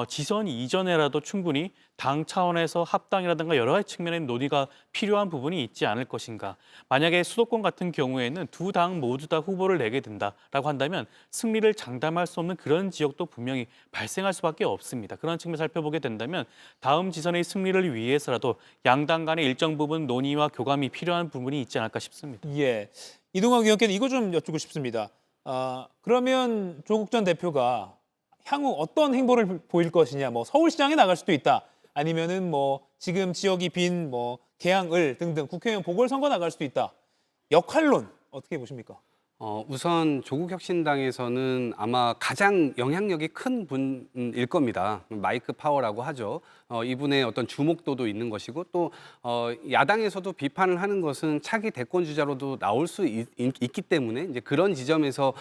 지선 이전에라도 충분히 당 차원에서 합당이라든가 여러 가지 측면의 논의가 필요한 부분이 있지 않을 것인가. 만약에 수도권 같은 경우에는 두 당 모두 다 후보를 내게 된다라고 한다면 승리를 장담할 수 없는 그런 지역도 분명히 발생할 수밖에 없습니다. 그런 측면 살펴보게 된다면 다음 지선의 승리를 위해서라도 양당 간의 일정 부분 논의와 교감이 필요한 부분이 있지 않을까 싶습니다. 예, 이동학 의원께는 이거 좀 여쭙고 싶습니다. 그러면 조국 전 대표가 향후 어떤 행보를 보일 것이냐, 뭐 서울시장에 나갈 수도 있다, 아니면은 뭐 지금 지역이 빈 뭐 계양을 등등 국회의원 보궐선거 나갈 수도 있다. 역할론 어떻게 보십니까? 우선 조국혁신당에서는 아마 가장 영향력이 큰 분일 겁니다. 마이크 파워라고 하죠. 이분의 어떤 주목도도 있는 것이고 또 야당에서도 비판을 하는 것은 차기 대권 주자로도 나올 수 있기 때문에 이제 그런 지점에서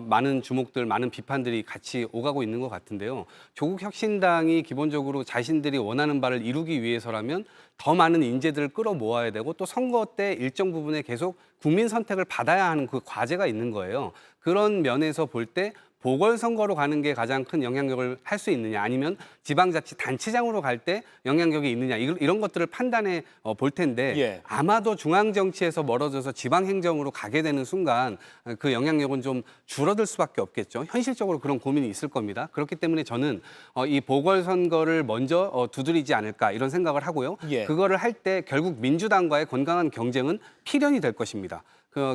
많은 주목들, 많은 비판들이 같이 오가고 있는 것 같은데요. 조국혁신당이 기본적으로 자신들이 원하는 바를 이루기 위해서라면 더 많은 인재들을 끌어모아야 되고 또 선거 때 일정 부분에 계속 국민 선택을 받아야 하는 그 과제가 있는 거예요. 그런 면에서 볼 때 보궐선거로 가는 게 가장 큰 영향력을 할 수 있느냐 아니면 지방자치단체장으로 갈 때 영향력이 있느냐 이런 것들을 판단해 볼 텐데 아마도 중앙정치에서 멀어져서 지방행정으로 가게 되는 순간 그 영향력은 좀 줄어들 수밖에 없겠죠. 현실적으로 그런 고민이 있을 겁니다. 그렇기 때문에 저는 이 보궐선거를 먼저 두드리지 않을까 이런 생각을 하고요. 그거를 할 때 결국 민주당과의 건강한 경쟁은 필연이 될 것입니다.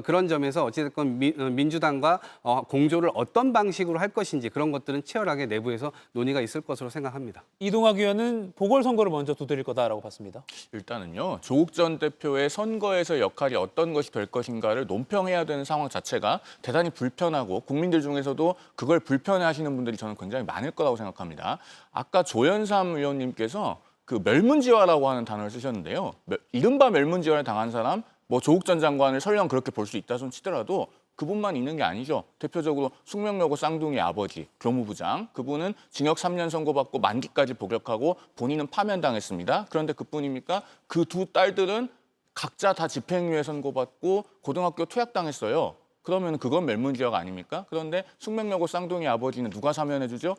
그런 점에서 어찌됐건 민주당과 공조를 어떤 방식으로 할 것인지 그런 것들은 치열하게 내부에서 논의가 있을 것으로 생각합니다. 이동학 의원은 보궐선거를 먼저 두드릴 거다라고 봤습니다. 일단은요, 조국 전 대표의 선거에서 역할이 어떤 것이 될 것인가를 논평해야 되는 상황 자체가 대단히 불편하고 국민들 중에서도 그걸 불편해하시는 분들이 저는 굉장히 많을 거라고 생각합니다. 아까 조현삼 의원님께서 그 멸문지화라고 하는 단어를 쓰셨는데요. 이른바 멸문지화를 당한 사람, 뭐 조국 전 장관을 설령 그렇게 볼 수 있다 손 치더라도 그분만 있는 게 아니죠. 대표적으로 숙명여고 쌍둥이 아버지, 교무부장, 그분은 징역 3년 선고받고 만기까지 복역하고 본인은 파면당했습니다. 그런데 그뿐입니까? 그 두 딸들은 각자 다 집행유예 선고받고 고등학교 퇴학당했어요. 그러면 그건 멸문지역 아닙니까? 그런데 숙명여고 쌍둥이 아버지는 누가 사면해주죠?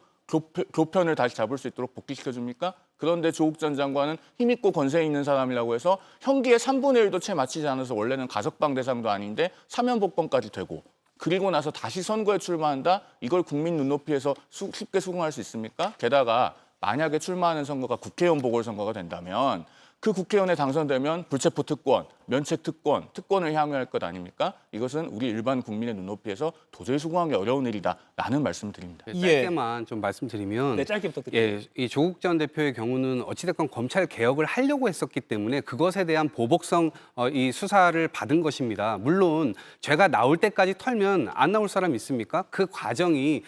교편을 다시 잡을 수 있도록 복귀시켜줍니까? 그런데 조국 전 장관은 힘있고 권세 있는 사람이라고 해서 형기의 3분의 1도 채 맞추지 않아서 원래는 가석방 대상도 아닌데 사면복권까지 되고, 그리고 나서 다시 선거에 출마한다? 이걸 국민 눈높이에서 쉽게 수긍할 수 있습니까? 게다가 만약에 출마하는 선거가 국회의원 보궐선거가 된다면 그 국회의원에 당선되면 불체포 특권, 면책 특권, 특권을 향유할 것 아닙니까? 이것은 우리 일반 국민의 눈높이에서 도저히 수긍하기 어려운 일이다라는 말씀을 드립니다. 짧게만 좀 말씀드리면 네, 짧게 부탁드립니다. 이 조국 전 대표의 경우는 어찌됐건 검찰 개혁을 하려고 했었기 때문에 그것에 대한 보복성 이 수사를 받은 것입니다. 물론 죄가 나올 때까지 털면 안 나올 사람 있습니까? 그 과정이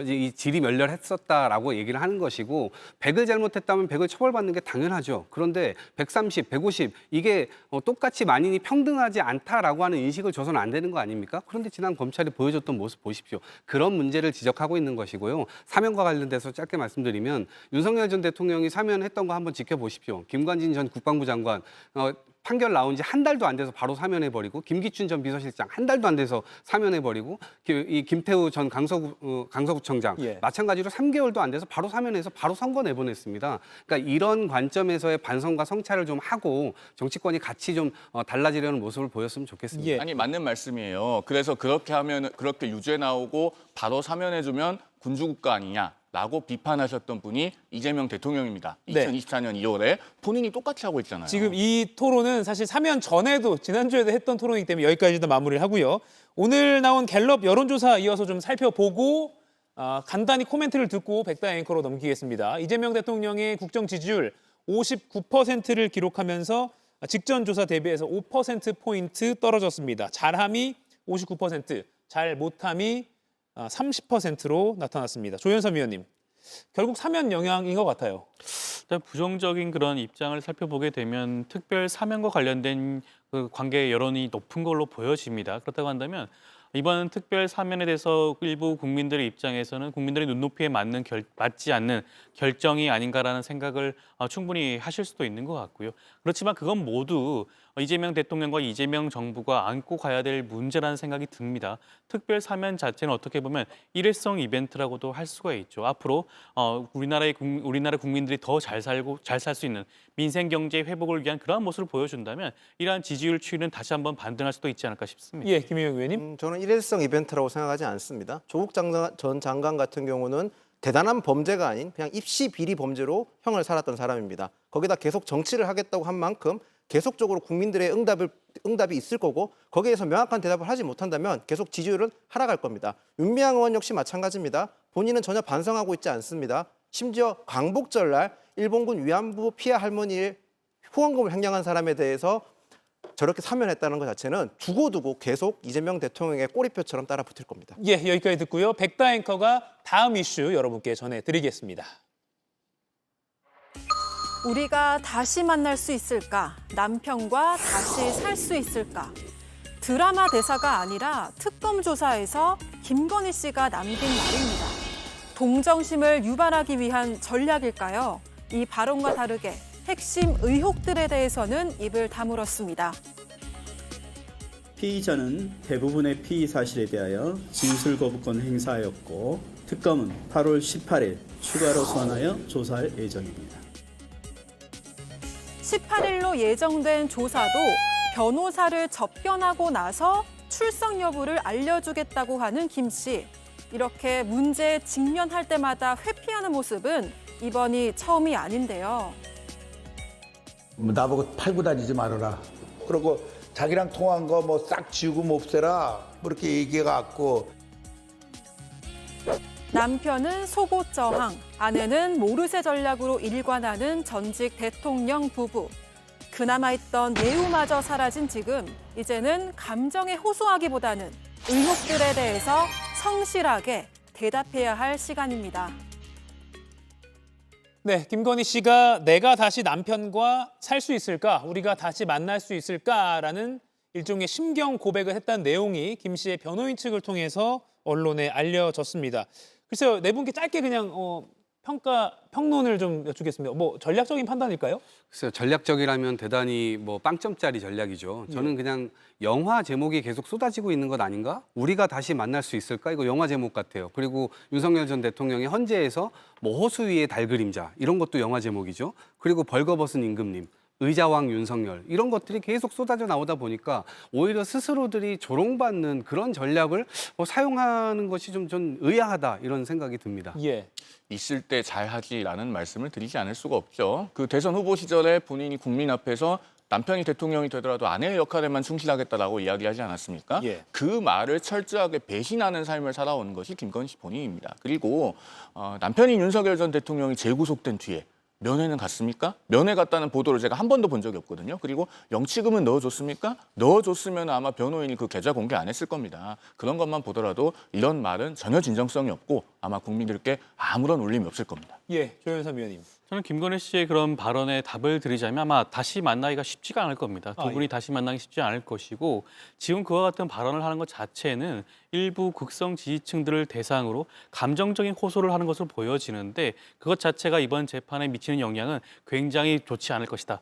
이 질이 멸렬했었다라고 얘기를 하는 것이고, 100을 잘못했다면 100을 처벌받는 게 당연하죠. 그런데 130, 150 이게 똑같이 만인이 평등하지 않다라고 하는 인식을 줘서는 안 되는 거 아닙니까? 그런데 지난 검찰이 보여줬던 모습 보십시오. 그런 문제를 지적하고 있는 것이고요. 사면과 관련돼서 짧게 말씀드리면 윤석열 전 대통령이 사면했던 거 한번 지켜보십시오. 김관진 전 국방부 장관 판결 나온 지 한 달도 안 돼서 바로 사면해버리고, 김기춘 전 비서실장 한 달도 안 돼서 사면해버리고, 이 김태우 전 강서구청장 마찬가지로 3개월도 안 돼서 바로 사면해서 바로 선거 내보냈습니다. 그러니까 이런 관점에서의 반성과 성찰을 좀 하고 정치권이 같이 좀 달라지려는 모습을 보였으면 좋겠습니다. 아니, 맞는 말씀이에요. 그래서 그렇게 하면, 그렇게 유죄 나오고 바로 사면해주면 군주국가 아니냐라고 비판하셨던 분이 이재명 대통령입니다. 2024년 2월에 본인이 똑같이 하고 있잖아요. 지금 이 토론은 사실 사면 전에도 지난주에도 했던 토론이기 때문에 여기까지 일단 마무리를 하고요. 오늘 나온 갤럽 여론조사 이어서 좀 살펴보고 간단히 코멘트를 듣고 백다 앵커로 넘기겠습니다. 이재명 대통령의 국정 지지율 59%를 기록하면서 직전 조사 대비해서 5%포인트 떨어졌습니다. 잘함이 59%, 잘 못함이 30%로 나타났습니다. 조현선 위원님, 결국 사면 영향인 것 같아요. 일단 부정적인 그런 입장을 살펴보게 되면 특별 사면과 관련된 그 관계 여론이 높은 걸로 보여집니다. 그렇다고 한다면 이번 특별 사면에 대해서 일부 국민들의 입장에서는 국민들의 눈높이에 맞지 않는 결정이 아닌가라는 생각을 충분히 하실 수도 있는 것 같고요. 그렇지만 그건 모두 이재명 대통령과 이재명 정부가 안고 가야 될 문제라는 생각이 듭니다. 특별 사면 자체는 어떻게 보면 일회성 이벤트라고도 할 수가 있죠. 앞으로 우리나라 국민들이 더 잘 살고 잘 살 수 있는 민생 경제 회복을 위한 그러한 모습을 보여준다면 이러한 지지율 추이는 다시 한번 반등할 수도 있지 않을까 싶습니다. 예, 김영욱 의원님. 저는 일회성 이벤트라고 생각하지 않습니다. 조국 전 장관 같은 경우는 대단한 범죄가 아닌 그냥 입시 비리 범죄로 형을 살았던 사람입니다. 거기다 계속 정치를 하겠다고 한 만큼 계속적으로 국민들의 응답이 있을 거고, 거기에서 명확한 대답을 하지 못한다면 계속 지지율은 하락할 겁니다. 윤미향 의원 역시 마찬가지입니다. 본인은 전혀 반성하고 있지 않습니다. 심지어 광복절 날 일본군 위안부 피해 할머니의 후원금을 횡령한 사람에 대해서 저렇게 사면했다는 것 자체는 두고두고 계속 이재명 대통령의 꼬리표처럼 따라 붙을 겁니다. 예, 여기까지 듣고요. 백다 앵커가 다음 이슈 여러분께 전해드리겠습니다. 우리가 다시 만날 수 있을까? 남편과 다시 살 수 있을까? 드라마 대사가 아니라 특검 조사에서 김건희 씨가 남긴 말입니다. 동정심을 유발하기 위한 전략일까요? 이 발언과 다르게 핵심 의혹들에 대해서는 입을 다물었습니다. 피의자는 대부분의 피의 사실에 대하여 진술 거부권 행사하였고, 특검은 8월 18일 추가로 소환하여 조사할 예정입니다. 18일로 예정된 조사도 변호사를 접견하고 나서 출석 여부를 알려주겠다고 하는 김 씨. 이렇게 문제에 직면할 때마다 회피하는 모습은 이번이 처음이 아닌데요. 나보고 팔고 다니지 말아라. 그리고 자기랑 통한 거 뭐 싹 지우고 몹세라. 뭐 이렇게 얘기해갖고. 남편은 속옷 저항, 아내는 모르쇠 전략으로 일관하는 전직 대통령 부부. 그나마 있던 예우마저 사라진 지금, 이제는 감정에 호소하기보다는 의혹들에 대해서 성실하게 대답해야 할 시간입니다. 네, 김건희 씨가 내가 다시 남편과 살 수 있을까? 우리가 다시 만날 수 있을까라는 일종의 심경 고백을 했다는 내용이 김 씨의 변호인 측을 통해서 언론에 알려졌습니다. 글쎄요, 네 분께 짧게 그냥 평론을 좀 여쭙겠습니다. 뭐 전략적인 판단일까요? 글쎄요, 전략적이라면 대단히 뭐 빵점짜리 전략이죠. 저는 그냥 영화 제목이 계속 쏟아지고 있는 것 아닌가? 우리가 다시 만날 수 있을까? 이거 영화 제목 같아요. 그리고 윤석열 전 대통령의 헌재에서 뭐 호수 위의 달 그림자 이런 것도 영화 제목이죠. 그리고 벌거벗은 임금님. 의자왕 윤석열 이런 것들이 계속 쏟아져 나오다 보니까 오히려 스스로들이 조롱받는 그런 전략을 사용하는 것이 좀 의아하다 이런 생각이 듭니다. 예. 있을 때 잘하지라는 말씀을 드리지 않을 수가 없죠. 그 대선 후보 시절에 본인이 국민 앞에서 남편이 대통령이 되더라도 아내의 역할에만 충실하겠다라고 이야기하지 않았습니까? 예. 그 말을 철저하게 배신하는 삶을 살아온 것이 김건희 씨 본인입니다. 그리고 남편인 윤석열 전 대통령이 재구속된 뒤에 면회는 갔습니까? 면회 갔다는 보도를 제가 한 번도 본 적이 없거든요. 그리고 영치금은 넣어줬습니까? 넣어줬으면 아마 변호인이 그 계좌 공개 안 했을 겁니다. 그런 것만 보더라도 이런 말은 전혀 진정성이 없고 아마 국민들께 아무런 울림이 없을 겁니다. 예, 조현삼 위원님. 저는 김건희 씨의 그런 발언에 답을 드리자면 아마 다시 만나기가 쉽지가 않을 겁니다. 두 분이 다시 만나기 쉽지 않을 것이고 지금 그와 같은 발언을 하는 것 자체는 일부 극성 지지층들을 대상으로 감정적인 호소를 하는 것으로 보여지는데 그것 자체가 이번 재판에 미치는 영향은 굉장히 좋지 않을 것이다.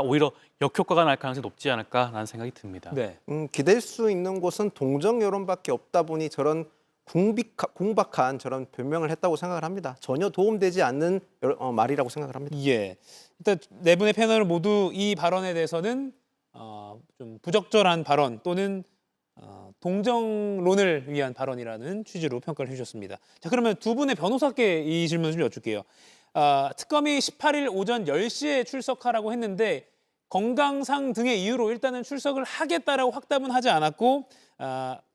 오히려 역효과가 날 가능성이 높지 않을까라는 생각이 듭니다. 네. 기댈 수 있는 곳은 동정 여론밖에 없다 보니 저런 궁박한 저런 변명을 했다고 생각을 합니다. 전혀 도움되지 않는 말이라고 생각을 합니다. 예. 일단 네 분의 패널 모두 이 발언에 대해서는 좀 부적절한 발언 또는 동정론을 위한 발언이라는 취지로 평가를 해주셨습니다. 자, 그러면 두 분의 변호사께 이 질문 좀 여쭐게요. 특검이 18일 오전 10시에 출석하라고 했는데 건강상 등의 이유로 일단은 출석을 하겠다라고 확답은 하지 않았고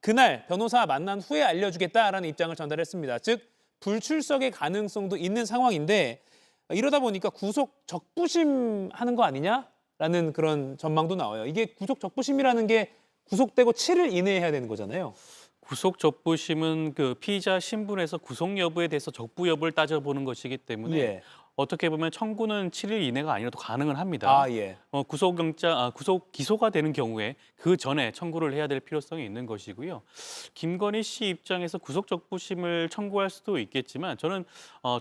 그날 변호사 만난 후에 알려주겠다라는 입장을 전달했습니다. 즉 불출석의 가능성도 있는 상황인데 이러다 보니까 구속 적부심하는 거 아니냐라는 그런 전망도 나와요. 이게 구속 적부심이라는 게 구속되고 7일 이내에 해야 되는 거잖아요. 구속 적부심은 그 피의자 신분에서 구속 여부에 대해서 적부 여부를 따져보는 것이기 때문에 예. 어떻게 보면 청구는 7일 이내가 아니라도 가능은 합니다. 예. 구속 기소가 되는 경우에 그 전에 청구를 해야 될 필요성이 있는 것이고요. 김건희 씨 입장에서 구속 적부심을 청구할 수도 있겠지만 저는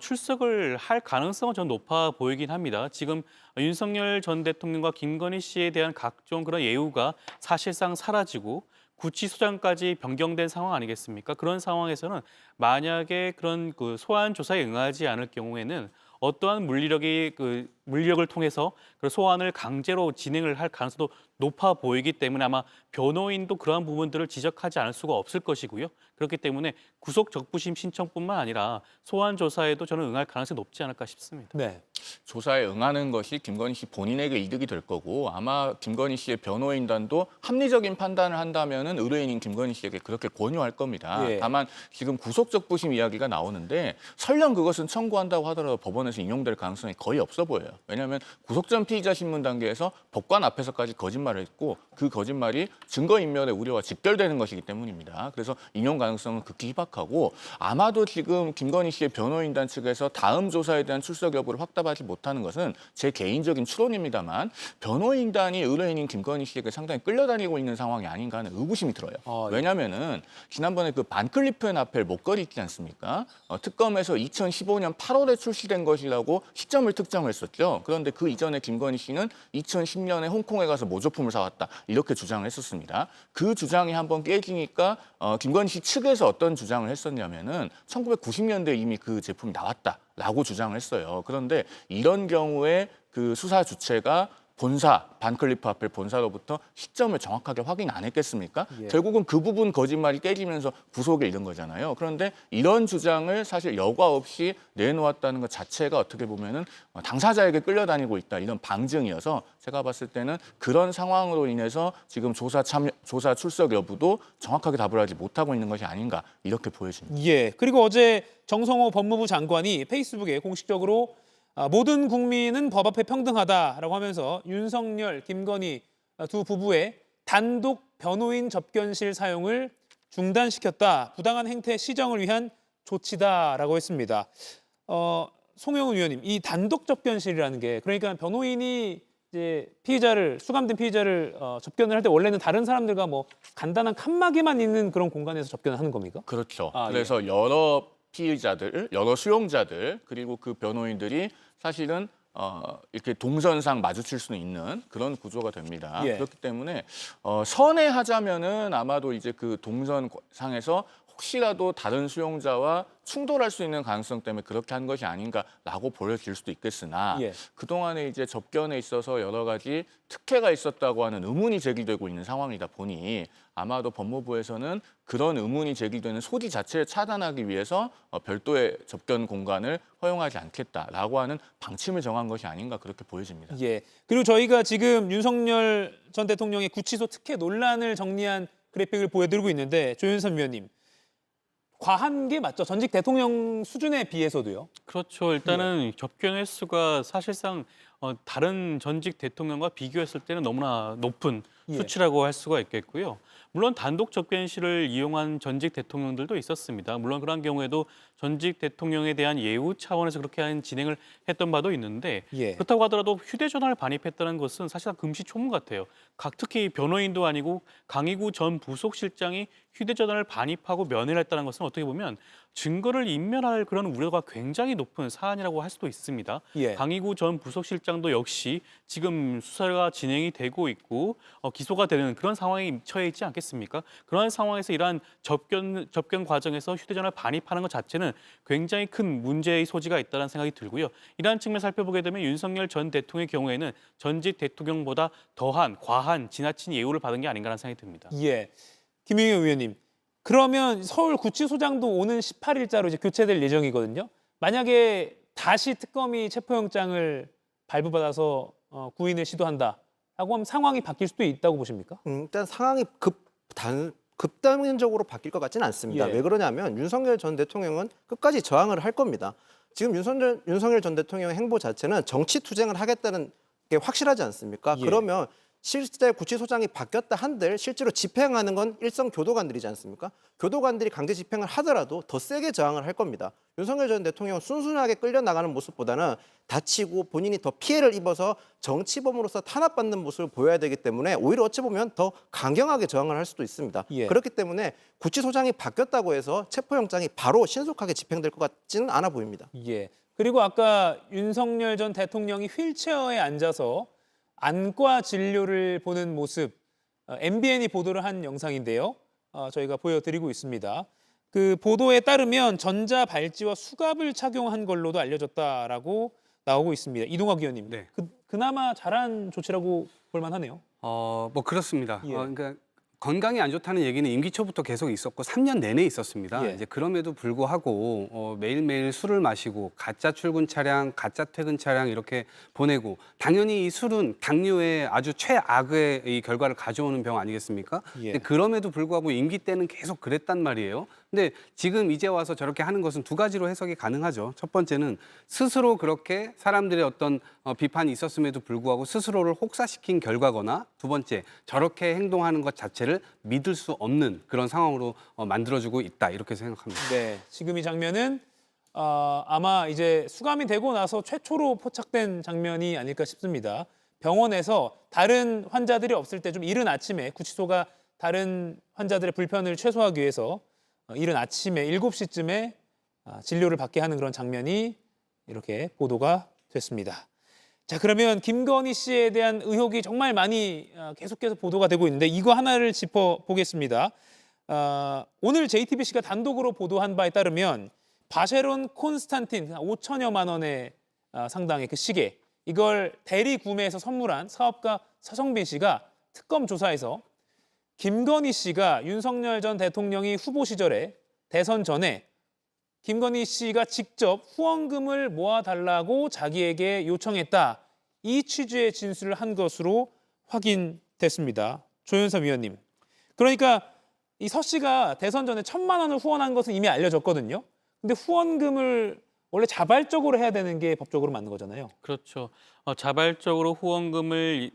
출석을 할 가능성은 전 높아 보이긴 합니다. 지금 윤석열 전 대통령과 김건희 씨에 대한 각종 그런 예우가 사실상 사라지고 구치소장까지 변경된 상황 아니겠습니까? 그런 상황에서는 만약에 그런 그 소환 조사에 응하지 않을 경우에는 어떠한 물리력을 통해서 그 소환을 강제로 진행을 할 가능성도 높아 보이기 때문에 아마 변호인도 그러한 부분들을 지적하지 않을 수가 없을 것이고요. 그렇기 때문에 구속 적부심 신청뿐만 아니라 소환 조사에도 저는 응할 가능성이 높지 않을까 싶습니다. 네. 조사에 응하는 것이 김건희 씨 본인에게 이득이 될 거고 아마 김건희 씨의 변호인단도 합리적인 판단을 한다면은 의뢰인인 김건희 씨에게 그렇게 권유할 겁니다. 예. 다만 지금 구속적부심 이야기가 나오는데 설령 그것은 청구한다고 하더라도 법원에서 인용될 가능성이 거의 없어 보여요. 왜냐하면 구속 전 피의자 신문 단계에서 법관 앞에서까지 거짓말을 했고 그 거짓말이 증거인멸의 우려와 직결되는 것이기 때문입니다. 그래서 인용 가능성은 극히 희박하고 아마도 지금 김건희 씨의 변호인단 측에서 다음 조사에 대한 출석 여부를 확답하지 못하는 것은 제 개인적인 추론입니다만 변호인단이 의뢰인인 김건희 씨에게 상당히 끌려다니고 있는 상황이 아닌가 하는 의구심이 들어요. 왜냐하면은 지난번에 그 반클리프 앤 아펠 목걸이 있지 않습니까? 특검에서 2015년 8월에 출시된 것이라고 시점을 특정했었죠. 그런데 그 이전에 김건희 씨는 2010년에 홍콩에 가서 모조품을 사왔다 이렇게 주장을 했었습니다. 그 주장이 한번 깨지니까 김건희 씨 측에서 어떤 주장을 했었냐면은 1990년대에 이미 그 제품이 나왔다라고 주장을 했어요. 그런데 이런 경우에 그 수사 주체가 본사, 반클리프 아펠 본사로부터 시점을 정확하게 확인 안 했겠습니까? 예. 결국은 그 부분 거짓말이 깨지면서 구속에 이른 거잖아요. 그런데 이런 주장을 사실 여과 없이 내놓았다는 것 자체가 어떻게 보면은 당사자에게 끌려다니고 있다 이런 방증이어서 제가 봤을 때는 그런 상황으로 인해서 지금 조사 출석 여부도 정확하게 답을 하지 못하고 있는 것이 아닌가 이렇게 보여집니다. 예. 그리고 어제 정성호 법무부 장관이 페이스북에 공식적으로 모든 국민은 법 앞에 평등하다라고 하면서 윤석열, 김건희 두 부부의 단독 변호인 접견실 사용을 중단시켰다. 부당한 행태 시정을 위한 조치다라고 했습니다. 송영훈 의원님, 이 단독 접견실이라는 게 그러니까 변호인이 이제 수감된 피의자를 접견을 할 때 원래는 다른 사람들과 뭐 간단한 칸막이만 있는 그런 공간에서 접견을 하는 겁니까? 그렇죠. 예. 그래서 여러 피의자들, 여러 수용자들 그리고 그 변호인들이 사실은 이렇게 동선상 마주칠 수는 있는 그런 구조가 됩니다. 예. 그렇기 때문에 선회하자면은 아마도 이제 그 동선상에서 혹시라도 다른 수용자와 충돌할 수 있는 가능성 때문에 그렇게 한 것이 아닌가라고 보여질 수도 있겠으나 예. 그동안에 이제 접견에 있어서 여러 가지 특혜가 있었다고 하는 의문이 제기되고 있는 상황이다 보니 아마도 법무부에서는 그런 의문이 제기되는 소지 자체를 차단하기 위해서 별도의 접견 공간을 허용하지 않겠다라고 하는 방침을 정한 것이 아닌가 그렇게 보여집니다. 예. 그리고 저희가 지금 윤석열 전 대통령의 구치소 특혜 논란을 정리한 그래픽을 보여드리고 있는데 조윤선 위원님, 과한 게 맞죠? 전직 대통령 수준에 비해서도요. 그렇죠. 일단은 접견 횟수가 사실상 다른 전직 대통령과 비교했을 때는 너무나 높은 예. 수치라고 할 수가 있겠고요. 물론 단독 접견실을 이용한 전직 대통령들도 있었습니다. 물론 그런 경우에도 전직 대통령에 대한 예우 차원에서 그렇게 진행을 했던 바도 있는데 예. 그렇다고 하더라도 휴대전화를 반입했다는 것은 사실 금시초문 같아요. 특히 변호인도 아니고 강희구 전 부속실장이 휴대전화를 반입하고 면회를 했다는 것은 어떻게 보면 증거를 인멸할 그런 우려가 굉장히 높은 사안이라고 할 수도 있습니다. 예. 강희구 전 부속실장도 역시 지금 수사가 진행이 되고 있고 기소가 되는 그런 상황에 처해 있지 않겠습니까? 그런 상황에서 이러한 접견 과정에서 휴대전화를 반입하는 것 자체는 굉장히 큰 문제의 소지가 있다는 생각이 들고요. 이러한 측면 살펴보게 되면 윤석열 전 대통령의 경우에는 전직 대통령보다 더한, 과한, 지나친 예우를 받은 게 아닌가라는 생각이 듭니다. 예. 김용현 의원님, 그러면 서울구치소장도 오는 18일자로 이제 교체될 예정이거든요. 만약에 다시 특검이 체포영장을 발부받아서 구인을 시도한다 하고 하면 상황이 바뀔 수도 있다고 보십니까? 일단 상황이 급단적으로 바뀔 것 같지는 않습니다. 예. 왜 그러냐면 윤석열 전 대통령은 끝까지 저항을 할 겁니다. 지금 윤석열 전 대통령의 행보 자체는 정치 투쟁을 하겠다는 게 확실하지 않습니까? 예. 그러면 실제 구치소장이 바뀌었다 한들 실제로 집행하는 건 일선 교도관들이지 않습니까? 교도관들이 강제 집행을 하더라도 더 세게 저항을 할 겁니다. 윤석열 전 대통령은 순순하게 끌려나가는 모습보다는 다치고 본인이 더 피해를 입어서 정치범으로서 탄압받는 모습을 보여야 되기 때문에 오히려 어찌 보면 더 강경하게 저항을 할 수도 있습니다. 예. 그렇기 때문에 구치소장이 바뀌었다고 해서 체포영장이 바로 신속하게 집행될 것 같지는 않아 보입니다. 예. 그리고 아까 윤석열 전 대통령이 휠체어에 앉아서 안과 진료를 보는 모습, MBN이 보도를 한 영상인데요. 저희가 보여드리고 있습니다. 그 보도에 따르면 전자발찌와 수갑을 착용한 걸로도 알려졌다라고 나오고 있습니다. 이동학 의원님, 네. 그나마 잘한 조치라고 볼 만하네요. 뭐 그렇습니다. 예. 그러니까 건강이 안 좋다는 얘기는 임기 초부터 계속 있었고 3년 내내 있었습니다. 예. 이제 그럼에도 불구하고 매일매일 술을 마시고 가짜 출근 차량, 가짜 퇴근 차량 이렇게 보내고 당연히 이 술은 당뇨의 아주 최악의 이 결과를 가져오는 병 아니겠습니까? 예. 근데 그럼에도 불구하고 임기 때는 계속 그랬단 말이에요. 근데 지금 이제 와서 저렇게 하는 것은 두 가지로 해석이 가능하죠. 첫 번째는 스스로 그렇게 사람들의 어떤 비판이 있었음에도 불구하고 스스로를 혹사시킨 결과거나 두 번째 저렇게 행동하는 것 자체를 믿을 수 없는 그런 상황으로 만들어주고 있다 이렇게 생각합니다. 네, 지금 이 장면은 아마 이제 수감이 되고 나서 최초로 포착된 장면이 아닐까 싶습니다. 병원에서 다른 환자들이 없을 때 좀 이른 아침에 구치소가 다른 환자들의 불편을 최소화하기 위해서 이른 아침에 7시쯤에 진료를 받게 하는 그런 장면이 이렇게 보도가 됐습니다. 자, 그러면 김건희 씨에 대한 의혹이 정말 많이 계속해서 보도가 되고 있는데 이거 하나를 짚어보겠습니다. 오늘 JTBC가 단독으로 보도한 바에 따르면 바쉐론 콘스탄틴 5천여만 원의 상당의 그 시계 이걸 대리 구매해서 선물한 사업가 서성빈 씨가 특검 조사에서 김건희 씨가 윤석열 전 대통령이 후보 시절에 대선 전에 김건희 씨가 직접 후원금을 모아달라고 자기에게 요청했다. 이 취지의 진술을 한 것으로 확인됐습니다. 조윤선 위원님. 그러니까 이 서 씨가 대선 전에 1,000만 원을 후원한 것은 이미 알려졌거든요. 근데 후원금을 원래 자발적으로 해야 되는 게 법적으로 맞는 거잖아요. 그렇죠. 자발적으로 후원금을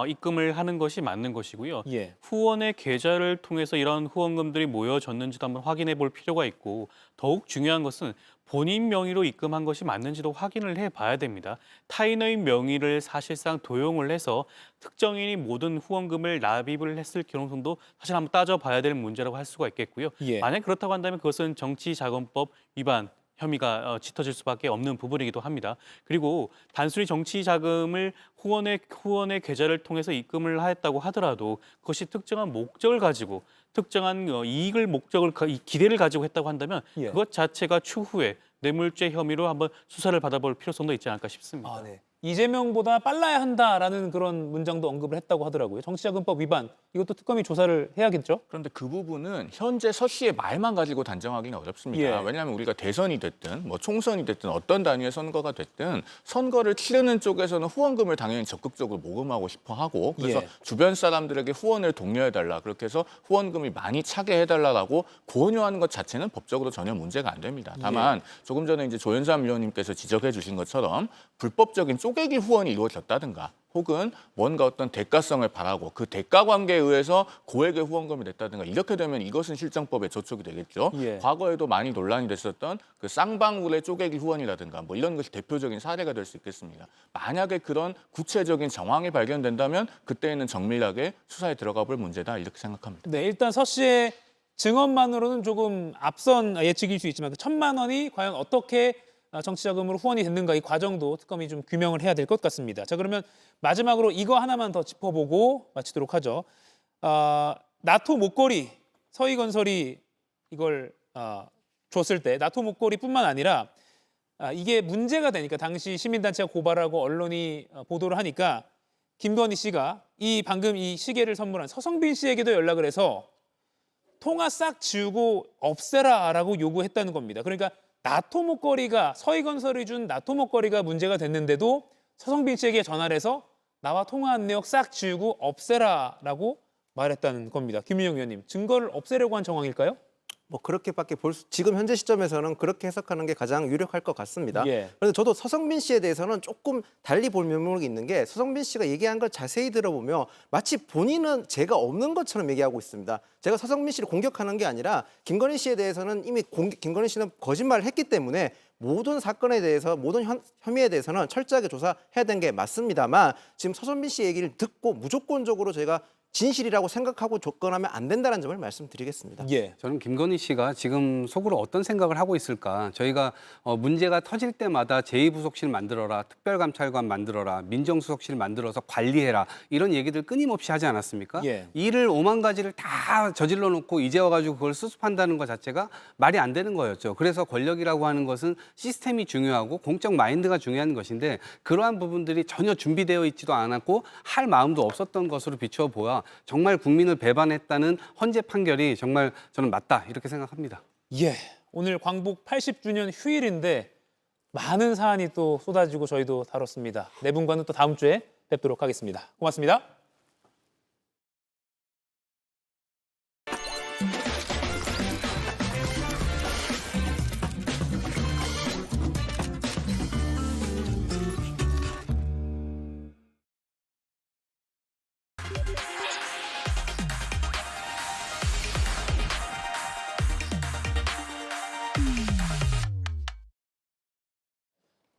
입금을 하는 것이 맞는 것이고요. 예. 후원의 계좌를 통해서 이런 후원금들이 모여졌는지도 한번 확인해 볼 필요가 있고 더욱 중요한 것은 본인 명의로 입금한 것이 맞는지도 확인을 해봐야 됩니다. 타인의 명의를 사실상 도용을 해서 특정인이 모든 후원금을 납입을 했을 가능성도 사실 한번 따져봐야 될 문제라고 할 수가 있겠고요. 예. 만약 그렇다고 한다면 그것은 정치자금법 위반 혐의가 짙어질 수밖에 없는 부분이기도 합니다. 그리고 단순히 정치 자금을 후원의 계좌를 통해서 입금을 하였다고 하더라도 그것이 특정한 목적을 가지고 특정한 이익을 기대를 가지고 했다고 한다면 예. 그것 자체가 추후에 뇌물죄 혐의로 한번 수사를 받아볼 필요성도 있지 않을까 싶습니다. 아, 네. 이재명보다 빨라야 한다라는 그런 문장도 언급을 했다고 하더라고요. 정치자금법 위반, 이것도 특검이 조사를 해야겠죠? 그런데 그 부분은 현재 서 씨의 말만 가지고 단정하기는 어렵습니다. 예. 왜냐하면 우리가 대선이 됐든 뭐 총선이 됐든 어떤 단위의 선거가 됐든 선거를 치르는 쪽에서는 후원금을 당연히 적극적으로 모금하고 싶어 하고 그래서 예. 주변 사람들에게 후원을 독려해달라 그렇게 해서 후원금이 많이 차게 해달라고 권유하는 것 자체는 법적으로 전혀 문제가 안 됩니다. 다만 조금 전에 이제 조현삼 의원님께서 지적해 주신 것처럼 불법적인 쪼개기 후원이 이루어졌다든가 혹은 뭔가 어떤 대가성을 바라고 그 대가 관계에 의해서 고액의 후원금을 냈다든가 이렇게 되면 이것은 실정법에 저촉이 되겠죠. 예. 과거에도 많이 논란이 됐었던 그 쌍방울의 쪼개기 후원이라든가 뭐 이런 것이 대표적인 사례가 될 수 있겠습니다. 만약에 그런 구체적인 정황이 발견된다면 그때는 정밀하게 수사에 들어가 볼 문제다 이렇게 생각합니다. 네, 일단 서 씨의 증언만으로는 조금 앞선 예측일 수 있지만 그 1,000만 원이 과연 어떻게 정치자금으로 후원이 됐는가 이 과정도 특검이 좀 규명을 해야 될 것 같습니다. 자, 그러면 마지막으로 이거 하나만 더 짚어보고 마치도록 하죠. 나토 목걸이 서희건설이 이걸 줬을 때 나토 목걸이뿐만 아니라 이게 문제가 되니까 당시 시민단체가 고발하고 언론이 보도를 하니까 김건희 씨가 방금 이 시계를 선물한 서성빈 씨에게도 연락을 해서 통화 싹 지우고 없애라라고 요구했다는 겁니다. 그러니까 나토 목걸이가 서희건설이 준 나토 목걸이가 문제가 됐는데도 서성빈 씨에게 전화를 해서 나와 통화한 내역 싹 지우고 없애라라고 말했다는 겁니다. 김윤영 의원님, 증거를 없애려고 한 정황일까요? 뭐 그렇게밖에 지금 현재 시점에서는 그렇게 해석하는 게 가장 유력할 것 같습니다. 예. 그런데 저도 서성빈 씨에 대해서는 조금 달리 볼 면목이 있는 게 서성빈 씨가 얘기한 걸 자세히 들어보면 마치 본인은 죄가 없는 것처럼 얘기하고 있습니다. 제가 서성빈 씨를 공격하는 게 아니라 김건희 씨에 대해서는 이미 김건희 씨는 거짓말을 했기 때문에 모든 사건에 대해서 모든 혐의에 대해서는 철저하게 조사해야 되는 게 맞습니다만 지금 서성빈 씨 얘기를 듣고 무조건적으로 제가 진실이라고 생각하고 접근하면 안 된다는 점을 말씀드리겠습니다. 예. 저는 김건희 씨가 지금 속으로 어떤 생각을 하고 있을까? 저희가 문제가 터질 때마다 제2부속실 만들어라, 특별감찰관 만들어라, 민정수석실 만들어서 관리해라 이런 얘기들 끊임없이 하지 않았습니까? 예. 일을 5만 가지를 다 저질러 놓고 이제 와가지고 그걸 수습한다는 것 자체가 말이 안 되는 거였죠. 그래서 권력이라고 하는 것은 시스템이 중요하고 공적 마인드가 중요한 것인데 그러한 부분들이 전혀 준비되어 있지도 않았고 할 마음도 없었던 것으로 비추어 보아 정말 국민을 배반했다는 헌재 판결이 정말 저는 맞다 이렇게 생각합니다. 예. 오늘 광복 80주년 휴일인데 많은 사안이 또 쏟아지고 저희도 다뤘습니다. 네 분과는 또 다음 주에 뵙도록 하겠습니다. 고맙습니다.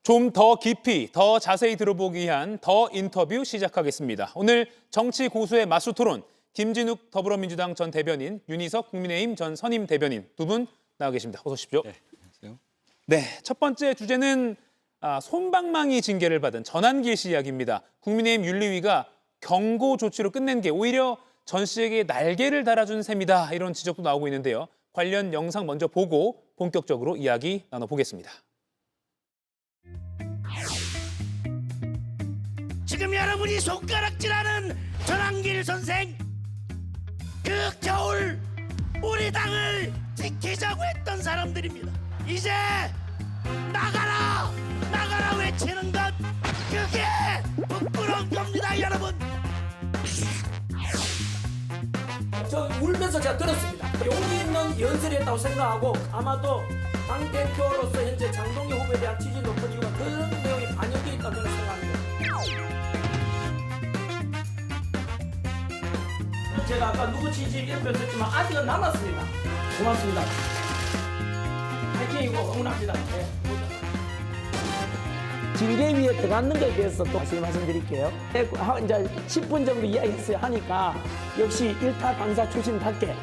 좀 더 깊이, 더 자세히 들어보기 위한 더 인터뷰 시작하겠습니다. 오늘 정치 고수의 맞수 토론, 김진욱 더불어민주당 전 대변인, 윤희석 국민의힘 전 선임 대변인 두 분 나와 계십니다. 어서 오십시오. 네, 안녕하세요. 네, 첫 번째 주제는 솜방망이 징계를 받은 전한길 씨 이야기입니다. 국민의힘 윤리위가 경고 조치로 끝낸 게 오히려 전 씨에게 날개를 달아준 셈이다. 이런 지적도 나오고 있는데요. 관련 영상 먼저 보고 본격적으로 이야기 나눠보겠습니다. 지금 여러분이 손가락질하는 전한길 선생, 그 겨울 우리 당을 지키자고 했던 사람들입니다. 이제 나가라 나가라 외치는 것, 그게 부끄러운 겁니다. 여러분, 저 울면서 제가 들었습니다. 용기 있는 연설을 했다고 생각하고 아마도 당대표로서 현재 장동희 후보에 대한 지지 높은 이유가 그런 내용이 반영되어 있다고 저는 생각합니다. 제가 아까 누구 지지 이런 표현했지만 아직은 남았습니다. 고맙습니다. 파이팅이고 응원합니다. 네. 징계위에 들어가는 것에 대해서 또 말씀드릴게요. 이제 10분 정도 이야기했어요. 하니까 역시 일타 강사 출신답게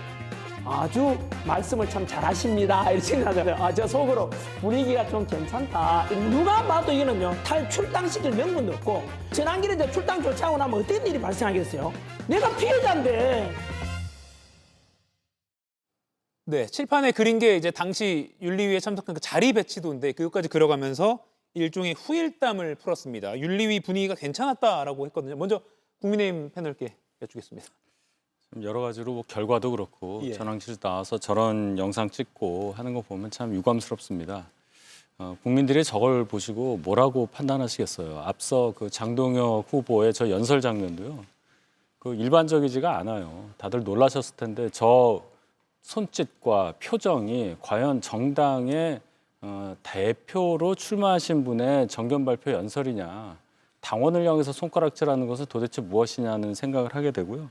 아주 말씀을 참 잘하십니다. 이렇게 생각하잖아요. 저 속으로 분위기가 좀 괜찮다. 누가 봐도 이거는요, 탈출당시킬 명분도 없고, 지난길에 이제 출당 조치하고 나면 어떤 일이 발생하겠어요? 내가 피해자인데. 네, 칠판에 그린 게 이제 당시 윤리위에 참석한 그 자리 배치도인데 그것까지 그려가면서 일종의 후일담을 풀었습니다. 윤리위 분위기가 괜찮았다라고 했거든요. 먼저 국민의힘 패널께 여쭙겠습니다. 여러 가지로 뭐 결과도 그렇고 예. 전황실 나와서 저런 영상 찍고 하는 거 보면 참 유감스럽습니다. 국민들이 저걸 보시고 뭐라고 판단하시겠어요. 앞서 그 장동혁 후보의 저 연설 장면도요. 그 일반적이지가 않아요. 다들 놀라셨을 텐데 저 손짓과 표정이 과연 정당의 대표로 출마하신 분의 정견 발표 연설이냐. 당원을 향해서 손가락질하는 것은 도대체 무엇이냐는 생각을 하게 되고요.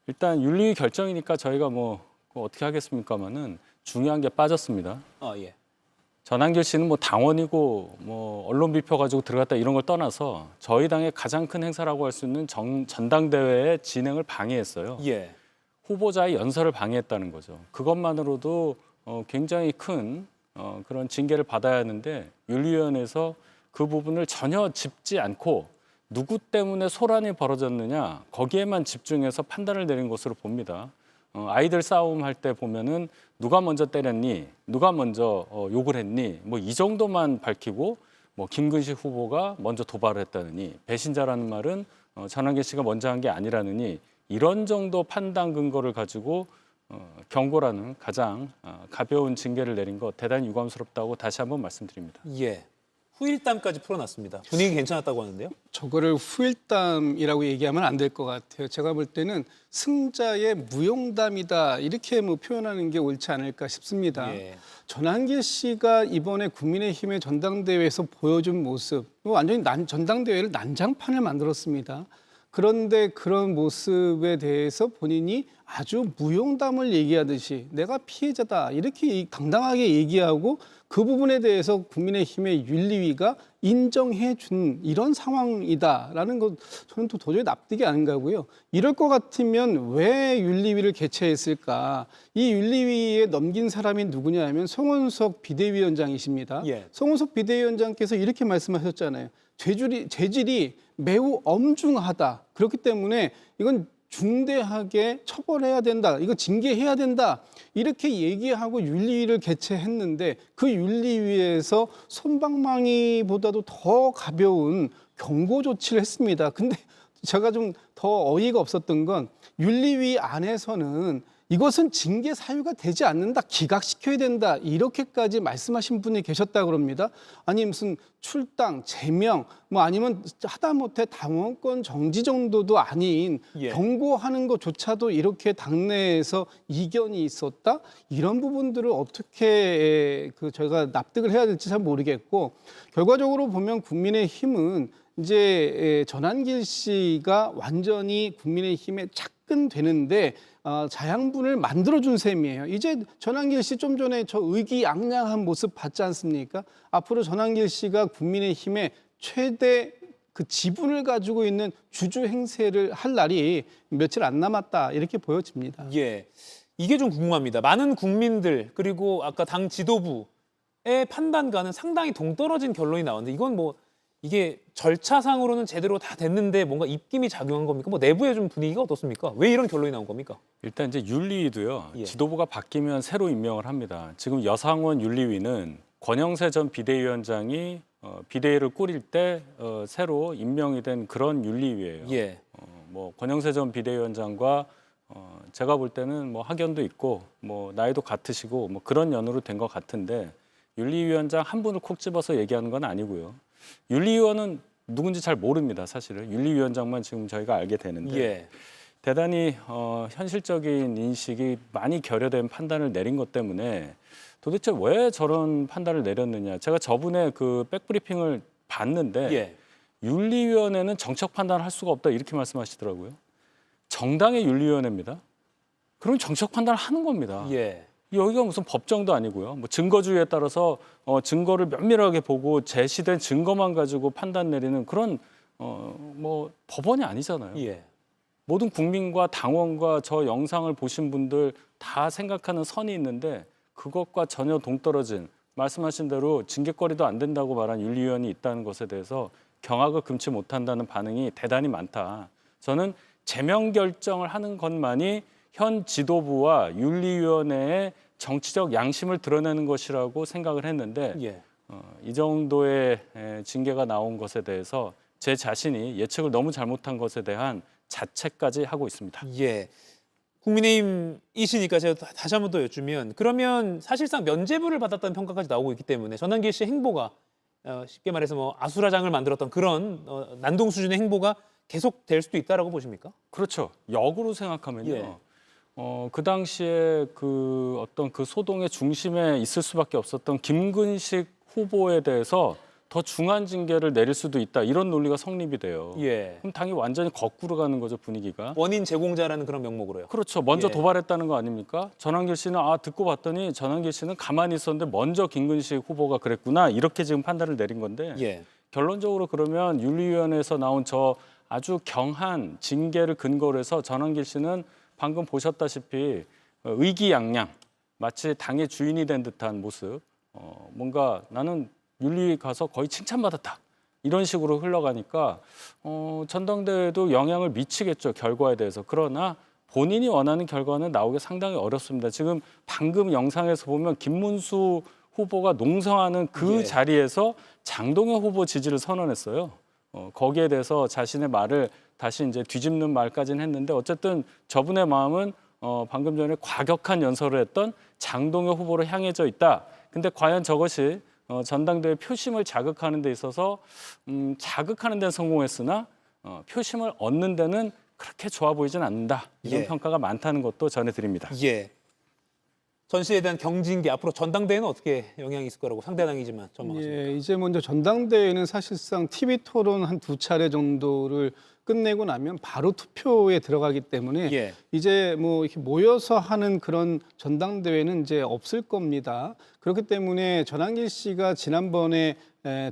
일단 윤리위 결정이니까 저희가 뭐 어떻게 하겠습니까마는 중요한 게 빠졌습니다. 예. 전한길 씨는 뭐 당원이고 뭐 언론 비표 가지고 들어갔다 이런 걸 떠나서 저희 당의 가장 큰 행사라고 할 수 있는 전당대회의 진행을 방해했어요. 예. 후보자의 연설을 방해했다는 거죠. 그것만으로도 굉장히 큰 그런 징계를 받아야 하는데 윤리위원회에서 그 부분을 전혀 짚지 않고 누구 때문에 소란이 벌어졌느냐 거기에만 집중해서 판단을 내린 것으로 봅니다. 아이들 싸움 할 때 보면은 누가 먼저 때렸니, 누가 먼저 욕을 했니, 뭐 이 정도만 밝히고 뭐 김근식 후보가 먼저 도발을 했다느니 배신자라는 말은 전한길 씨가 먼저 한 게 아니라느니 이런 정도 판단 근거를 가지고 경고라는 가장 가벼운 징계를 내린 것 대단히 유감스럽다고 다시 한번 말씀드립니다. 예. 후일담까지 풀어놨습니다. 분위기 괜찮았다고 하는데요? 저거를 후일담이라고 얘기하면 안 될 것 같아요. 제가 볼 때는 승자의 무용담이다 이렇게 뭐 표현하는 게 옳지 않을까 싶습니다. 예. 전한길 씨가 이번에 국민의힘의 전당대회에서 보여준 모습, 완전히 전당대회를 난장판을 만들었습니다. 그런데 그런 모습에 대해서 본인이 아주 무용담을 얘기하듯이 내가 피해자다 이렇게 당당하게 얘기하고 그 부분에 대해서 국민의힘의 윤리위가 인정해 준 이런 상황이다라는 것 저는 또 도저히 납득이 안 가고요. 이럴 것 같으면 왜 윤리위를 개최했을까? 이 윤리위에 넘긴 사람이 누구냐 하면 송원석 비대위원장이십니다. 예. 송원석 비대위원장께서 이렇게 말씀하셨잖아요. 죄질이 매우 엄중하다. 그렇기 때문에 이건 중대하게 처벌해야 된다. 이거 징계해야 된다. 이렇게 얘기하고 윤리위를 개최했는데 그 윤리위에서 솜방망이보다도 더 가벼운 경고 조치를 했습니다. 근데 제가 좀 더 어이가 없었던 건 윤리위 안에서는 이것은 징계 사유가 되지 않는다. 기각시켜야 된다. 이렇게까지 말씀하신 분이 계셨다고 그럽니다. 아니 무슨 출당, 제명 뭐 아니면 하다못해 당원권 정지 정도도 아닌 예. 경고하는 것조차도 이렇게 당내에서 이견이 있었다. 이런 부분들을 어떻게 저희가 납득을 해야 될지 잘 모르겠고 결과적으로 보면 국민의힘은 이제 전한길 씨가 완전히 국민의힘에 착근되는데 자양분을 만들어준 셈이에요. 이제 전한길 씨 좀 전에 저 의기양양한 모습 봤지 않습니까? 앞으로 전한길 씨가 국민의힘의 최대 그 지분을 가지고 있는 주주 행세를 할 날이 며칠 안 남았다 이렇게 보여집니다. 예. 이게 좀 궁금합니다. 많은 국민들 그리고 아까 당 지도부의 판단과는 상당히 동떨어진 결론이 나왔는데 이건 뭐 이게 절차상으로는 제대로 다 됐는데 뭔가 입김이 작용한 겁니까? 뭐 내부의 좀 분위기가 어떻습니까? 왜 이런 결론이 나온 겁니까? 일단 이제 윤리위도요. 예. 지도부가 바뀌면 새로 임명을 합니다. 지금 여상원 윤리위는 권영세 전 비대위원장이 비대위를 꾸릴 때 새로 임명이 된 그런 윤리위예요. 예. 뭐 권영세 전 비대위원장과 제가 볼 때는 뭐 학연도 있고 뭐 나이도 같으시고 뭐 그런 연으로 된 것 같은데 윤리위원장 한 분을 콕 집어서 얘기하는 건 아니고요. 윤리위원은 누군지 잘 모릅니다. 사실은 윤리위원장만 지금 저희가 알게 되는데 예. 대단히 현실적인 인식이 많이 결여된 판단을 내린 것 때문에 도대체 왜 저런 판단을 내렸느냐. 제가 저분의 그 백브리핑을 봤는데 예. 윤리위원회는 정책 판단을 할 수가 없다 이렇게 말씀하시더라고요. 정당의 윤리위원회입니다. 그럼 정책 판단을 하는 겁니다. 예. 여기가 무슨 법정도 아니고요. 뭐 증거주의에 따라서 증거를 면밀하게 보고 제시된 증거만 가지고 판단 내리는 그런 뭐 법원이 아니잖아요. 예. 모든 국민과 당원과 저 영상을 보신 분들 다 생각하는 선이 있는데 그것과 전혀 동떨어진 말씀하신 대로 징계거리도 안 된다고 말한 윤리위원이 있다는 것에 대해서 경악을 금치 못한다는 반응이 대단히 많다. 저는 제명 결정을 하는 것만이 현 지도부와 윤리위원회의 정치적 양심을 드러내는 것이라고 생각을 했는데 예. 이 정도의 징계가 나온 것에 대해서 제 자신이 예측을 너무 잘못한 것에 대한 자책까지 하고 있습니다. 예. 국민의힘이시니까 제가 다시 한번 더 여쭈면 그러면 사실상 면죄부를 받았다는 평가까지 나오고 있기 때문에 전환길 씨의 행보가 쉽게 말해서 뭐 아수라장을 만들었던 그런 난동 수준의 행보가 계속될 수도 있다라고 보십니까? 그렇죠. 역으로 생각하면요. 예. 그 당시에 그 어떤 그 소동의 중심에 있을 수밖에 없었던 김근식 후보에 대해서 더 중한 징계를 내릴 수도 있다. 이런 논리가 성립이 돼요. 예. 그럼 당이 완전히 거꾸로 가는 거죠, 분위기가. 원인 제공자라는 그런 명목으로요. 그렇죠. 먼저 예. 도발했다는 거 아닙니까? 전환길 씨는 듣고 봤더니 전환길 씨는 가만히 있었는데 먼저 김근식 후보가 그랬구나. 이렇게 지금 판단을 내린 건데 예. 결론적으로 그러면 윤리위원회에서 나온 저 아주 경한 징계를 근거로 해서 전환길 씨는 방금 보셨다시피 의기양양 마치 당의 주인이 된 듯한 모습 뭔가 나는 윤리 가서 거의 칭찬받았다 이런 식으로 흘러가니까 전당대회도 영향을 미치겠죠 결과에 대해서. 그러나 본인이 원하는 결과는 나오기 상당히 어렵습니다. 지금 방금 영상에서 보면 김문수 후보가 농성하는 그 예. 자리에서 장동혁 후보 지지를 선언했어요. 거기에 대해서 자신의 말을 다시 이제 뒤집는 말까지는 했는데 어쨌든 저분의 마음은 방금 전에 과격한 연설을 했던 장동혁 후보로 향해져 있다. 근데 과연 저것이 전당대회 표심을 자극하는 데 있어서 자극하는 데는 성공했으나 표심을 얻는 데는 그렇게 좋아 보이진 않는다. 이런 예. 평가가 많다는 것도 전해드립니다. 예. 전시에 대한 경징계 앞으로 전당대회는 어떻게 영향이 있을 거라고 상대당이지만 전망하십니까? 예, 이제 먼저 전당대회는 사실상 TV 토론 한 2차례 정도를 끝내고 나면 바로 투표에 들어가기 때문에 예. 이제 뭐 이렇게 모여서 하는 그런 전당대회는 이제 없을 겁니다. 그렇기 때문에 전환길 씨가 지난번에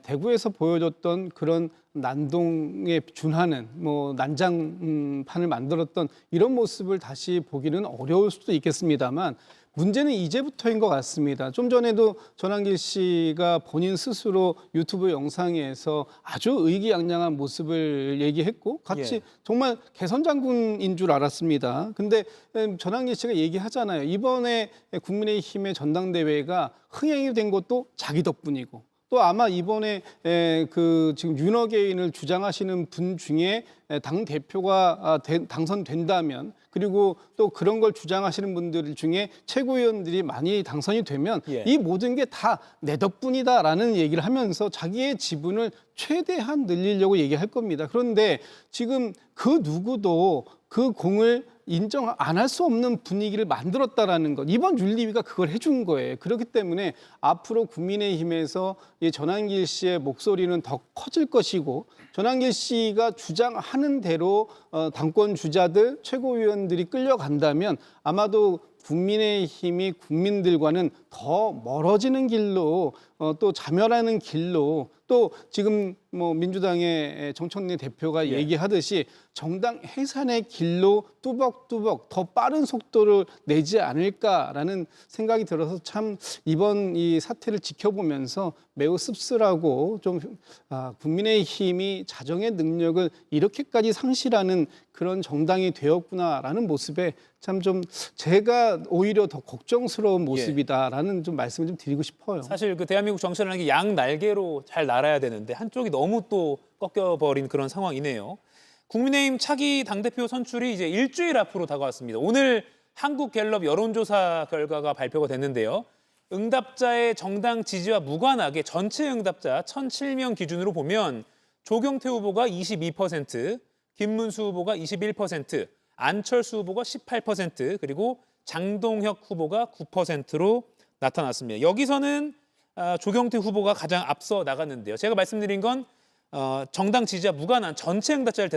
대구에서 보여줬던 그런 난동에 준하는 뭐 난장판을 만들었던 이런 모습을 다시 보기는 어려울 수도 있겠습니다만 문제는 이제부터인 것 같습니다. 좀 전에도 전환길 씨가 본인 스스로 유튜브 영상에서 아주 의기양양한 모습을 얘기했고 같이 예. 정말 개선 장군인 줄 알았습니다. 근데 전환길 씨가 얘기하잖아요. 이번에 국민의힘의 전당대회가 흥행이 된 것도 자기 덕분이고 또 아마 이번에 그 지금 윤어게인을 주장하시는 분 중에 당 대표가 당선된다면 그리고 또 그런 걸 주장하시는 분들 중에 최고위원들이 많이 당선이 되면 예. 이 모든 게 다 내 덕분이다라는 얘기를 하면서 자기의 지분을 최대한 늘리려고 얘기할 겁니다. 그런데 지금 그 누구도 그 공을 인정 안 할 수 없는 분위기를 만들었다라는 것. 이번 윤리위가 그걸 해준 거예요. 그렇기 때문에 앞으로 국민의힘에서 이 전환길 씨의 목소리는 더 커질 것이고 전환길 씨가 주장하는 대로 당권 주자들, 최고위원들이 끌려간다면 아마도 국민의힘이 국민들과는 더 멀어지는 길로 또 자멸하는 길로 또 지금 뭐 민주당의 정청래 대표가 예. 얘기하듯이 정당 해산의 길로 뚜벅뚜벅 더 빠른 속도를 내지 않을까라는 생각이 들어서 참 이번 이 사태를 지켜보면서 매우 씁쓸하고 좀 국민의힘이 자정의 능력을 이렇게까지 상실하는 그런 정당이 되었구나라는 모습에 참 좀 제가 오히려 더 걱정스러운 모습이다라는 좀 말씀을 좀 드리고 싶어요. 사실 그 대한민국 정치라는 게 양 날개로 잘 날아야 되는데 한쪽이 너무 또 꺾여버린 그런 상황이네요. 국민의힘 차기 당대표 선출이 이제 일주일 앞으로 다가왔습니다. 오늘 한국갤럽 여론조사 결과가 발표가 됐는데요. 응답자의 정당 지지와 무관하게 전체 응답자 1,007명 기준으로 보면 조경태 후보가 22%, 김문수 후보가 21%, 안철수 후보가 18%, 그리고 장동혁 후보가 9%로 나타났습니다. 여기서는 조경태 후보가 가장 앞서 나갔는데요. 제가 말씀드린 건 정당 지지와 무관한 전체 응답자를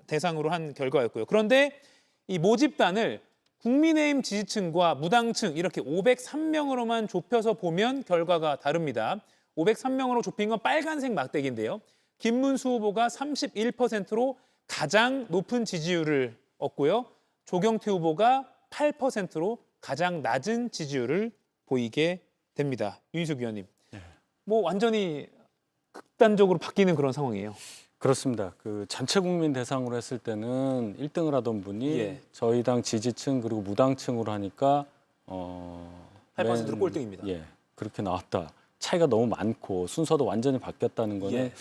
대상으로 한 결과였고요. 그런데 이 모집단을 국민의힘 지지층과 무당층 이렇게 503명으로만 좁혀서 보면 결과가 다릅니다. 503명으로 좁힌 건 빨간색 막대기인데요. 김문수 후보가 31%로 가장 높은 지지율을 얻고요. 조경태 후보가 8%로 가장 낮은 지지율을 보이게 됩니다. 윤희숙 위원님, 뭐 완전히 극단적으로 바뀌는 그런 상황이에요. 그렇습니다. 그 전체 국민 대상으로 했을 때는 1등을 하던 분이 저희 당 지지층 그리고 무당층으로 하니까 8%로 꼴등입니다. 예, 그렇게 나왔다. 차이가 너무 많고 순서도 완전히 바뀌었다는 거는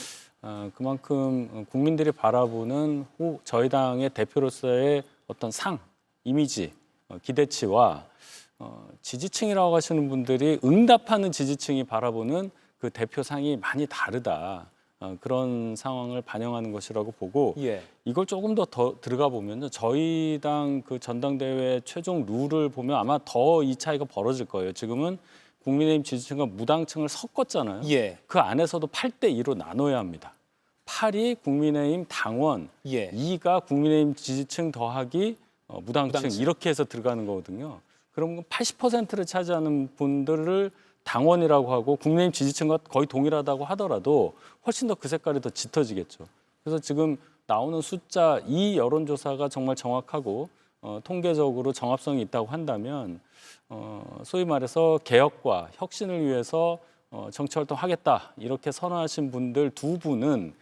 그만큼 국민들이 바라보는 저희 당의 대표로서의 어떤 상, 이미지, 기대치와 지지층이라고 하시는 분들이 응답하는 지지층이 바라보는 그 대표상이 많이 다르다. 그런 상황을 반영하는 것이라고 보고 이걸 조금 더 들어가 보면요. 저희 당 그 전당대회 최종 룰을 보면 아마 더 이 차이가 벌어질 거예요. 지금은 국민의힘 지지층과 무당층을 섞었잖아요. 그 안에서도 8대2로 나눠야 합니다. 8이 국민의힘 당원, 2가 국민의힘 지지층 더하기 무당층 이렇게 해서 들어가는 거거든요. 그럼 80%를 차지하는 분들을 당원이라고 하고 국민의힘 지지층과 거의 동일하다고 하더라도 훨씬 더 그 색깔이 더 짙어지겠죠. 그래서 지금 나오는 숫자 이 여론조사가 정말 정확하고 통계적으로 정합성이 있다고 한다면 소위 말해서 개혁과 혁신을 위해서 정치활동하겠다 이렇게 선언하신 분들 두 분은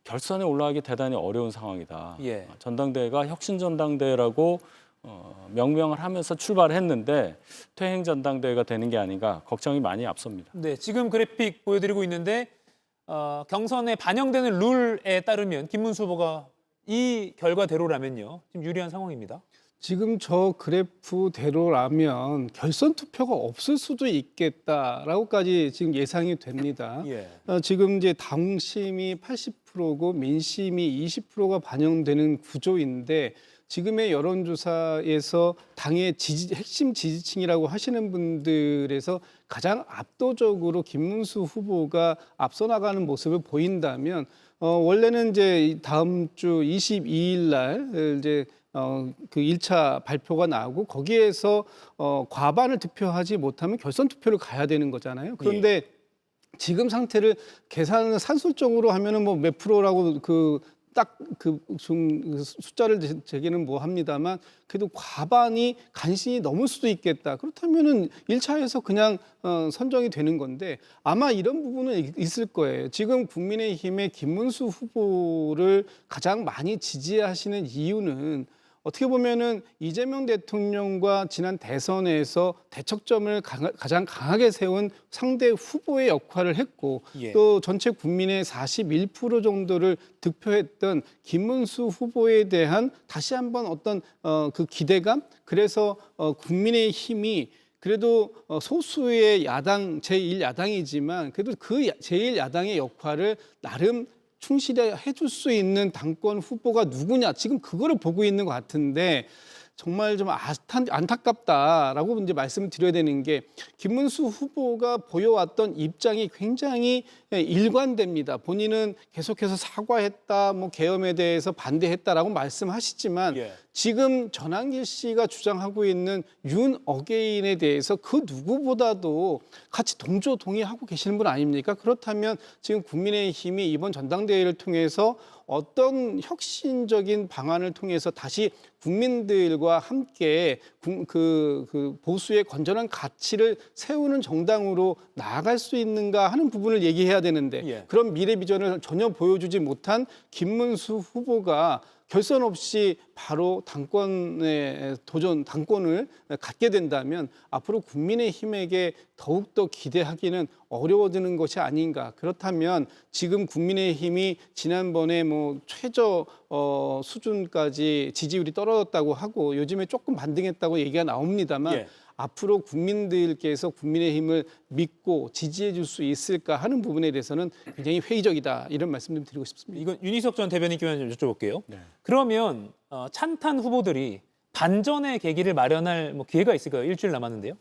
결선에 올라가기 대단히 어려운 상황이다. 전당대회가 혁신전당대회라고 명명을 하면서 출발했는데 퇴행전당대회가 되는 게 아닌가 걱정이 많이 앞섭니다. 네, 지금 그래픽 보여드리고 있는데 경선에 반영되는 룰에 따르면 김문수 후보가 이 결과대로라면요. 지금 유리한 상황입니다. 지금 저 그래프대로라면 결선 투표가 없을 수도 있겠다라고까지 지금 예상이 됩니다. 지금 이제 당심이 80%고 민심이 20%가 반영되는 구조인데 지금의 여론조사에서 당의 핵심 지지층이라고 하시는 분들에서 가장 압도적으로 김문수 후보가 앞서 나가는 모습을 보인다면 원래는 이제 다음 주 22일 날 이제 그 1차 발표가 나오고 거기에서 과반을 득표하지 못하면 결선 투표를 가야 되는 거잖아요. 그런데 지금 상태를 계산을 산술적으로 하면은 뭐 몇 프로라고 딱 그 숫자를 제기는 뭐 합니다만 그래도 과반이 간신히 넘을 수도 있겠다. 그렇다면은 1차에서 그냥 선정이 되는 건데 아마 이런 부분은 있을 거예요. 지금 국민의힘의 김문수 후보를 가장 많이 지지하시는 이유는 어떻게 보면은 이재명 대통령과 지난 대선에서 대척점을 가장 강하게 세운 상대 후보의 역할을 했고 또 전체 국민의 41% 정도를 득표했던 김문수 후보에 대한 다시 한번 어떤 그 기대감 그래서 국민의힘이 그래도 소수의 야당 제1야당이지만 그래도 그 제1야당의 역할을 나름 충실해 줄 수 있는 당권 후보가 누구냐 지금 그거를 보고 있는 것 같은데 정말 좀 안타깝다라고 이제 말씀을 드려야 되는 게 김문수 후보가 보여왔던 입장이 굉장히 일관됩니다. 본인은 계속해서 사과했다, 뭐 계엄에 대해서 반대했다라고 말씀하시지만 지금 전한길 씨가 주장하고 있는 윤 어게인에 대해서 그 누구보다도 같이 동조동의하고 계시는 분 아닙니까? 그렇다면 지금 국민의힘이 이번 전당대회를 통해서 어떤 혁신적인 방안을 통해서 다시 국민들과 함께 그 보수의 건전한 가치를 세우는 정당으로 나아갈 수 있는가 하는 부분을 얘기해야 되는데 그런 미래 비전을 전혀 보여주지 못한 김문수 후보가 결선 없이 바로 당권을 갖게 된다면 앞으로 국민의힘에게 더욱더 기대하기는 어려워지는 것이 아닌가. 그렇다면 지금 국민의힘이 지난번에 뭐 최저 수준까지 지지율이 떨어졌다고 하고 요즘에 조금 반등했다고 얘기가 나옵니다만 앞으로 국민들께서 국민의힘을 믿고 지지해 줄 수 있을까 하는 부분에 대해서는 굉장히 회의적이다 이런 말씀 좀 드리고 싶습니다. 이건 윤희석 전 대변인께 좀 여쭤볼게요. 그러면 찬탄 후보들이 반전의 계기를 마련할 뭐 기회가 있을까요? 일주일 남았는데요.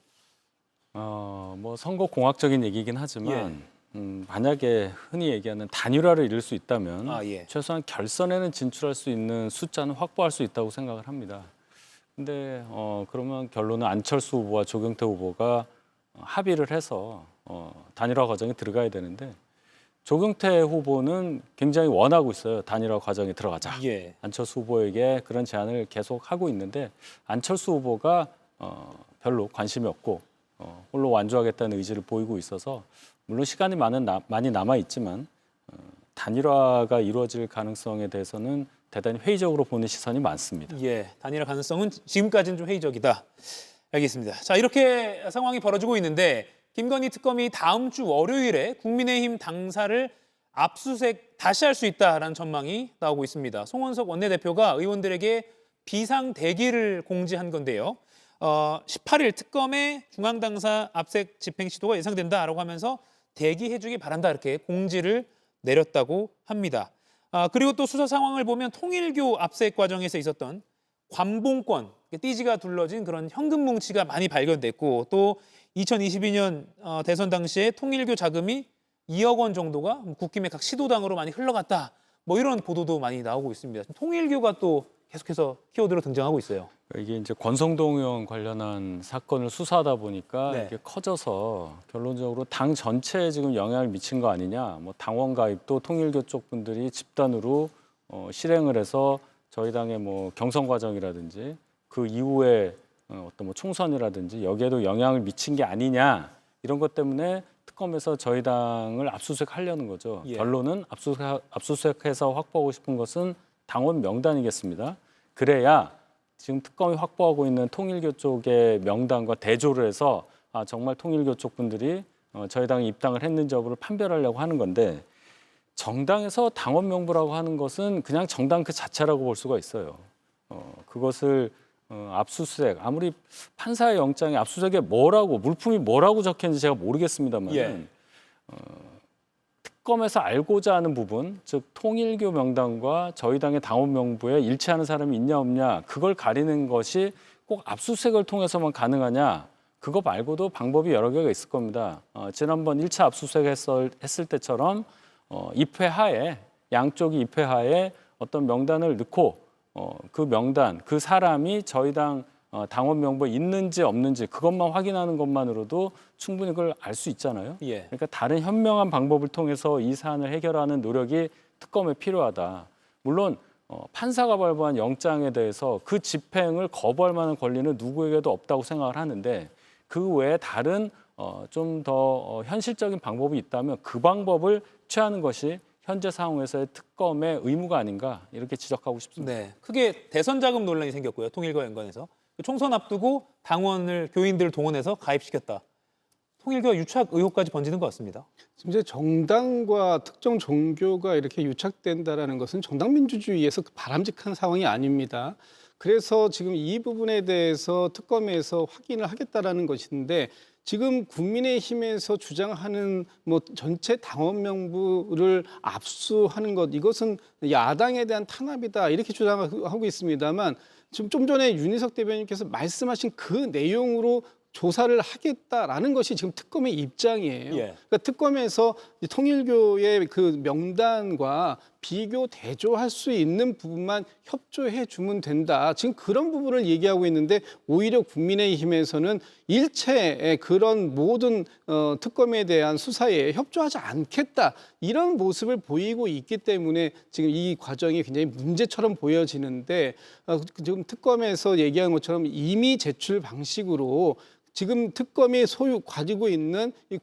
뭐 선거 공학적인 얘기긴 하지만 만약에 흔히 얘기하는 단일화를 이룰 수 있다면 최소한 결선에는 진출할 수 있는 숫자는 확보할 수 있다고 생각을 합니다. 근데 그러면 결론은 안철수 후보와 조경태 후보가 합의를 해서 단일화 과정에 들어가야 되는데 조경태 후보는 굉장히 원하고 있어요. 단일화 과정에 들어가자. 예. 안철수 후보에게 그런 제안을 계속 하고 있는데 안철수 후보가 별로 관심이 없고 홀로 완주하겠다는 의지를 보이고 있어서 물론 시간이 많이 남아 있지만 단일화가 이루어질 가능성에 대해서는 대단히 회의적으로 보는 시선이 많습니다. 예, 단일화 가능성은 지금까지는 좀 회의적이다. 알겠습니다. 자, 이렇게 상황이 벌어지고 있는데 김건희 특검이 다음 주 월요일에 국민의힘 당사를 압수수색 다시 할 수 있다라는 전망이 나오고 있습니다. 송원석 원내대표가 의원들에게 비상대기를 공지한 건데요. 18일 특검의 중앙당사 압색 집행 시도가 예상된다라고 하면서 대기해주기 바란다 이렇게 공지를 내렸다고 합니다. 그리고 또 수사 상황을 보면 통일교 압색 과정에서 있었던 관봉권, 띠지가 둘러진 그런 현금 뭉치가 많이 발견됐고 또 2022년 대선 당시에 통일교 자금이 2억 원 정도가 국힘의 각 시도당으로 많이 흘러갔다. 뭐 이런 보도도 많이 나오고 있습니다. 통일교가 또 계속해서 키워드로 등장하고 있어요. 이게 이제 권성동 의원 관련한 사건을 수사하다 보니까 네. 이게 커져서 결론적으로 당 전체에 지금 영향을 미친 거 아니냐. 뭐 당원 가입도 통일교 쪽 분들이 집단으로 실행을 해서 저희 당의 뭐 경선 과정이라든지 그 이후에 어떤 뭐 총선이라든지 여기에도 영향을 미친 게 아니냐 이런 것 때문에 특검에서 저희 당을 압수수색하려는 거죠. 예. 결론은 압수수색해서 확보하고 싶은 것은 당원 명단이겠습니다. 그래야 지금 특검이 확보하고 있는 통일교 쪽의 명단과 대조를 해서 정말 통일교 쪽 분들이 저희 당에 입당을 했는지 여부를 판별하려고 하는 건데 정당에서 당원 명부라고 하는 것은 그냥 정당 그 자체라고 볼 수가 있어요. 그것을 압수수색 아무리 판사의 영장에 압수수색에 뭐라고 물품이 뭐라고 적혔는지 제가 모르겠습니다만 예. 특검에서 알고자 하는 부분, 즉 통일교 명단과 저희 당의 당원 명부에 일치하는 사람이 있냐 없냐 그걸 가리는 것이 꼭 압수수색을 통해서만 가능하냐 그거 말고도 방법이 여러 개가 있을 겁니다. 지난번 1차 압수수색 했을 때처럼 입회하에 양쪽이 입회하에 어떤 명단을 넣고 그 명단, 그 사람이 저희 당 당원 명부에 있는지 없는지 그것만 확인하는 것만으로도 충분히 그걸 알 수 있잖아요. 예. 그러니까 다른 현명한 방법을 통해서 이 사안을 해결하는 노력이 특검에 필요하다. 물론 판사가 발부한 영장에 대해서 그 집행을 거부할 만한 권리는 누구에게도 없다고 생각을 하는데 그 외에 다른 좀 더 현실적인 방법이 있다면 그 방법을 취하는 것이 현재 상황에서의 특검의 의무가 아닌가 이렇게 지적하고 싶습니다. 네, 크게 대선 자금 논란이 생겼고요. 통일과 연관해서 총선 앞두고 당원을 교인들을 동원해서 가입시켰다. 통일교와 유착 의혹까지 번지는 것 같습니다. 지금 이제 정당과 특정 종교가 이렇게 유착된다라는 것은 정당 민주주의에서 바람직한 상황이 아닙니다. 그래서 지금 이 부분에 대해서 특검에서 확인을 하겠다라는 것인데 지금 국민의힘에서 주장하는 뭐 전체 당원 명부를 압수하는 것 이것은 야당에 대한 탄압이다 이렇게 주장하고 있습니다만 지금 좀 전에 윤희석 대변인께서 말씀하신 그 내용으로 조사를 하겠다라는 것이 지금 특검의 입장이에요. 예. 그러니까 특검에서 통일교의 그 명단과 비교 대조할 수 있는 부분만 협조해 주면 된다. 지금 그런 부분을 얘기하고 있는데 오히려 국민의힘에서는 일체 그런 모든 특검에 대한 수사에 협조하지 않겠다. 이런 모습을 보이고 있기 때문에 지금 이 과정이 굉장히 문제처럼 보여지는데 지금 특검에서 얘기한 것처럼 임의 제출 방식으로 지금 특검이 가지고 있는 이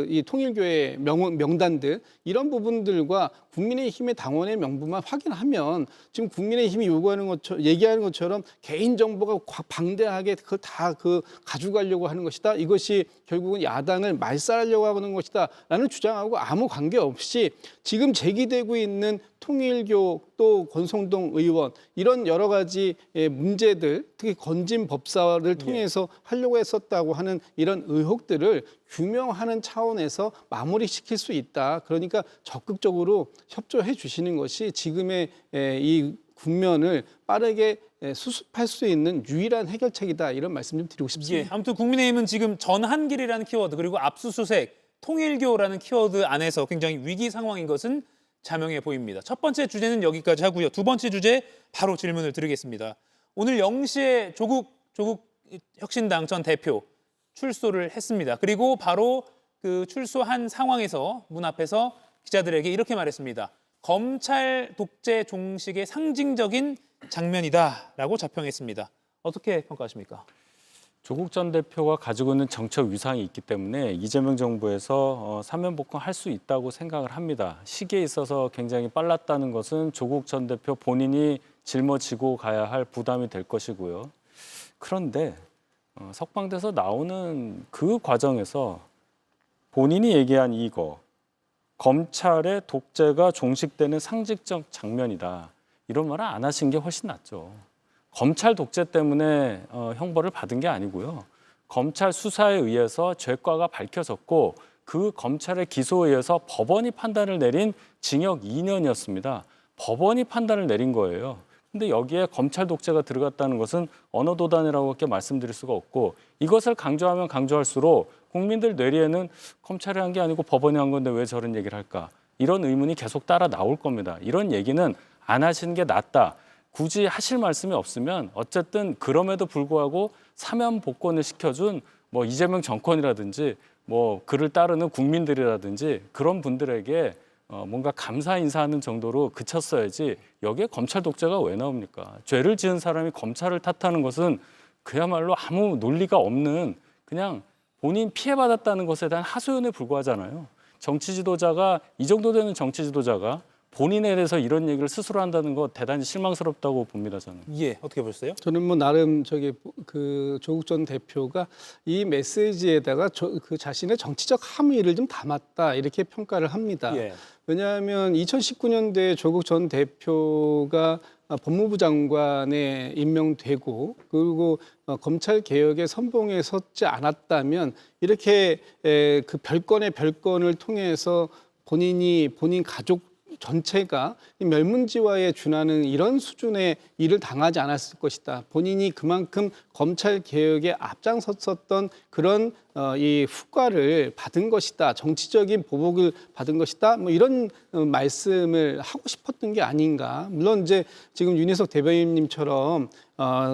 이 통일교의 명단들 이런 부분들과 국민의힘의 당원의 명부만 확인하면 지금 국민의힘이 요구하는 것처럼 얘기하는 것처럼 개인 정보가 방대하게 그걸 다 가져가려고 하는 것이다. 이것이 결국은 야당을 말살하려고 하는 것이다라는 주장하고 아무 관계 없이 지금 제기되고 있는 통일교 또 권성동 의원 이런 여러 가지 문제들 특히 건진 법사를 통해서 하려고 했었다고 하는 이런 의혹들을 규명하는 차원에서 마무리시킬 수 있다. 그러니까 적극적으로 협조해 주시는 것이 지금의 이 국면을 빠르게 수습할 수 있는 유일한 해결책이다. 이런 말씀 좀 드리고 싶습니다. 예, 아무튼 국민의힘은 지금 전한길이라는 키워드 그리고 압수수색, 통일교라는 키워드 안에서 굉장히 위기 상황인 것은 자명해 보입니다. 첫 번째 주제는 여기까지 하고요. 두 번째 주제 바로 질문을 드리겠습니다. 오늘 0시에 조국 혁신당 전 대표 출소를 했습니다. 그리고 바로 그 출소한 상황에서 문 앞에서 기자들에게 이렇게 말했습니다. 검찰 독재 종식의 상징적인 장면이다라고 자평했습니다. 어떻게 평가하십니까? 조국 전 대표가 가지고 있는 정책 위상이 있기 때문에 이재명 정부에서 사면 복권할 수 있다고 생각을 합니다. 시기에 있어서 굉장히 빨랐다는 것은 조국 전 대표 본인이 짊어지고 가야 할 부담이 될 것이고요. 그런데 석방돼서 나오는 그 과정에서 본인이 얘기한 이거, 검찰의 독재가 종식되는 상징적 장면이다. 이런 말을 안 하신 게 훨씬 낫죠. 검찰 독재 때문에 형벌을 받은 게 아니고요. 검찰 수사에 의해서 죄과가 밝혀졌고 그 검찰의 기소에 의해서 법원이 판단을 내린 징역 2년이었습니다. 법원이 판단을 내린 거예요. 근데 여기에 검찰 독재가 들어갔다는 것은 언어 도단이라고밖에 말씀드릴 수가 없고 이것을 강조하면 강조할수록 국민들 뇌리에는 검찰이 한 게 아니고 법원이 한 건데 왜 저런 얘기를 할까? 이런 의문이 계속 따라 나올 겁니다. 이런 얘기는 안 하시는 게 낫다. 굳이 하실 말씀이 없으면 어쨌든 그럼에도 불구하고 사면 복권을 시켜준 뭐 이재명 정권이라든지 뭐 그를 따르는 국민들이라든지 그런 분들에게 뭔가 감사 인사하는 정도로 그쳤어야지 여기에 검찰 독재가 왜 나옵니까? 죄를 지은 사람이 검찰을 탓하는 것은 그야말로 아무 논리가 없는 그냥 본인 피해받았다는 것에 대한 하소연에 불과하잖아요. 정치 지도자가 이 정도 되는 정치 지도자가 본인에 대해서 이런 얘기를 스스로 한다는 거 대단히 실망스럽다고 봅니다, 저는. 예, 어떻게 보셨어요? 저는 뭐 나름 그 조국 전 대표가 이 메시지에다가 그 자신의 정치적 함의를 좀 담았다 이렇게 평가를 합니다. 예. 왜냐하면 2019년도에 조국 전 대표가 법무부 장관에 임명되고 그리고 검찰 개혁의 선봉에 섰지 않았다면 이렇게 그 별건을 통해서 본인 가족 전체가 멸문지화에 준하는 이런 수준의 일을 당하지 않았을 것이다. 본인이 그만큼 검찰 개혁에 앞장섰었던 그런 이 후과를 받은 것이다. 정치적인 보복을 받은 것이다. 뭐 이런 말씀을 하고 싶었던 게 아닌가. 물론 이제 지금 윤희석 대변인님처럼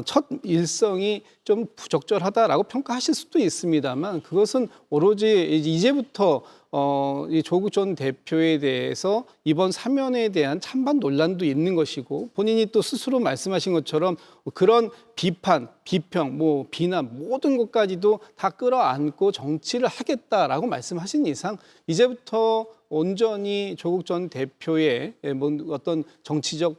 첫 일성이 좀 부적절하다라고 평가하실 수도 있습니다만 그것은 오로지 이제부터 이 조국 전 대표에 대해서 이번 사면에 대한 찬반 논란도 있는 것이고 본인이 또 스스로 말씀하신 것처럼 그런 비판, 비평, 뭐 비난 모든 것까지도 다 끌어안고 정치를 하겠다라고 말씀하신 이상 이제부터 온전히 조국 전 대표의 어떤 정치적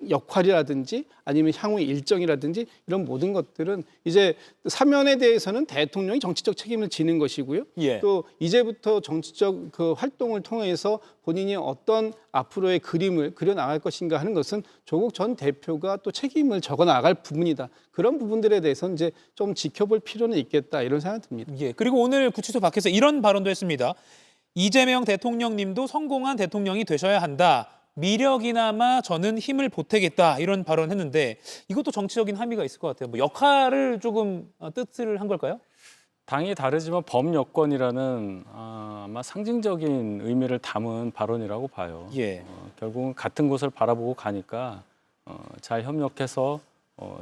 역할이라든지 아니면 향후 일정이라든지 이런 모든 것들은 이제 사면에 대해서는 대통령이 정치적 책임을 지는 것이고요. 예. 또 이제부터 정치적 그 활동을 통해서 본인이 어떤 앞으로의 그림을 그려나갈 것인가 하는 것은 조국 전 대표가 또 책임을 져가 나갈 부분이다. 그런 부분들에 대해서는 이제 좀 지켜볼 필요는 있겠다 이런 생각이 듭니다. 예. 그리고 오늘 구치소 밖에서 이런 발언도 했습니다. 이재명 대통령님도 성공한 대통령이 되셔야 한다. 미력이나마 저는 힘을 보태겠다. 이런 발언했는데 이것도 정치적인 함의가 있을 것 같아요. 뭐 역할을 조금 뜻을 한 걸까요? 당이 다르지만 범여권이라는 아마 상징적인 의미를 담은 발언이라고 봐요. 예. 결국은 같은 곳을 바라보고 가니까 잘 협력해서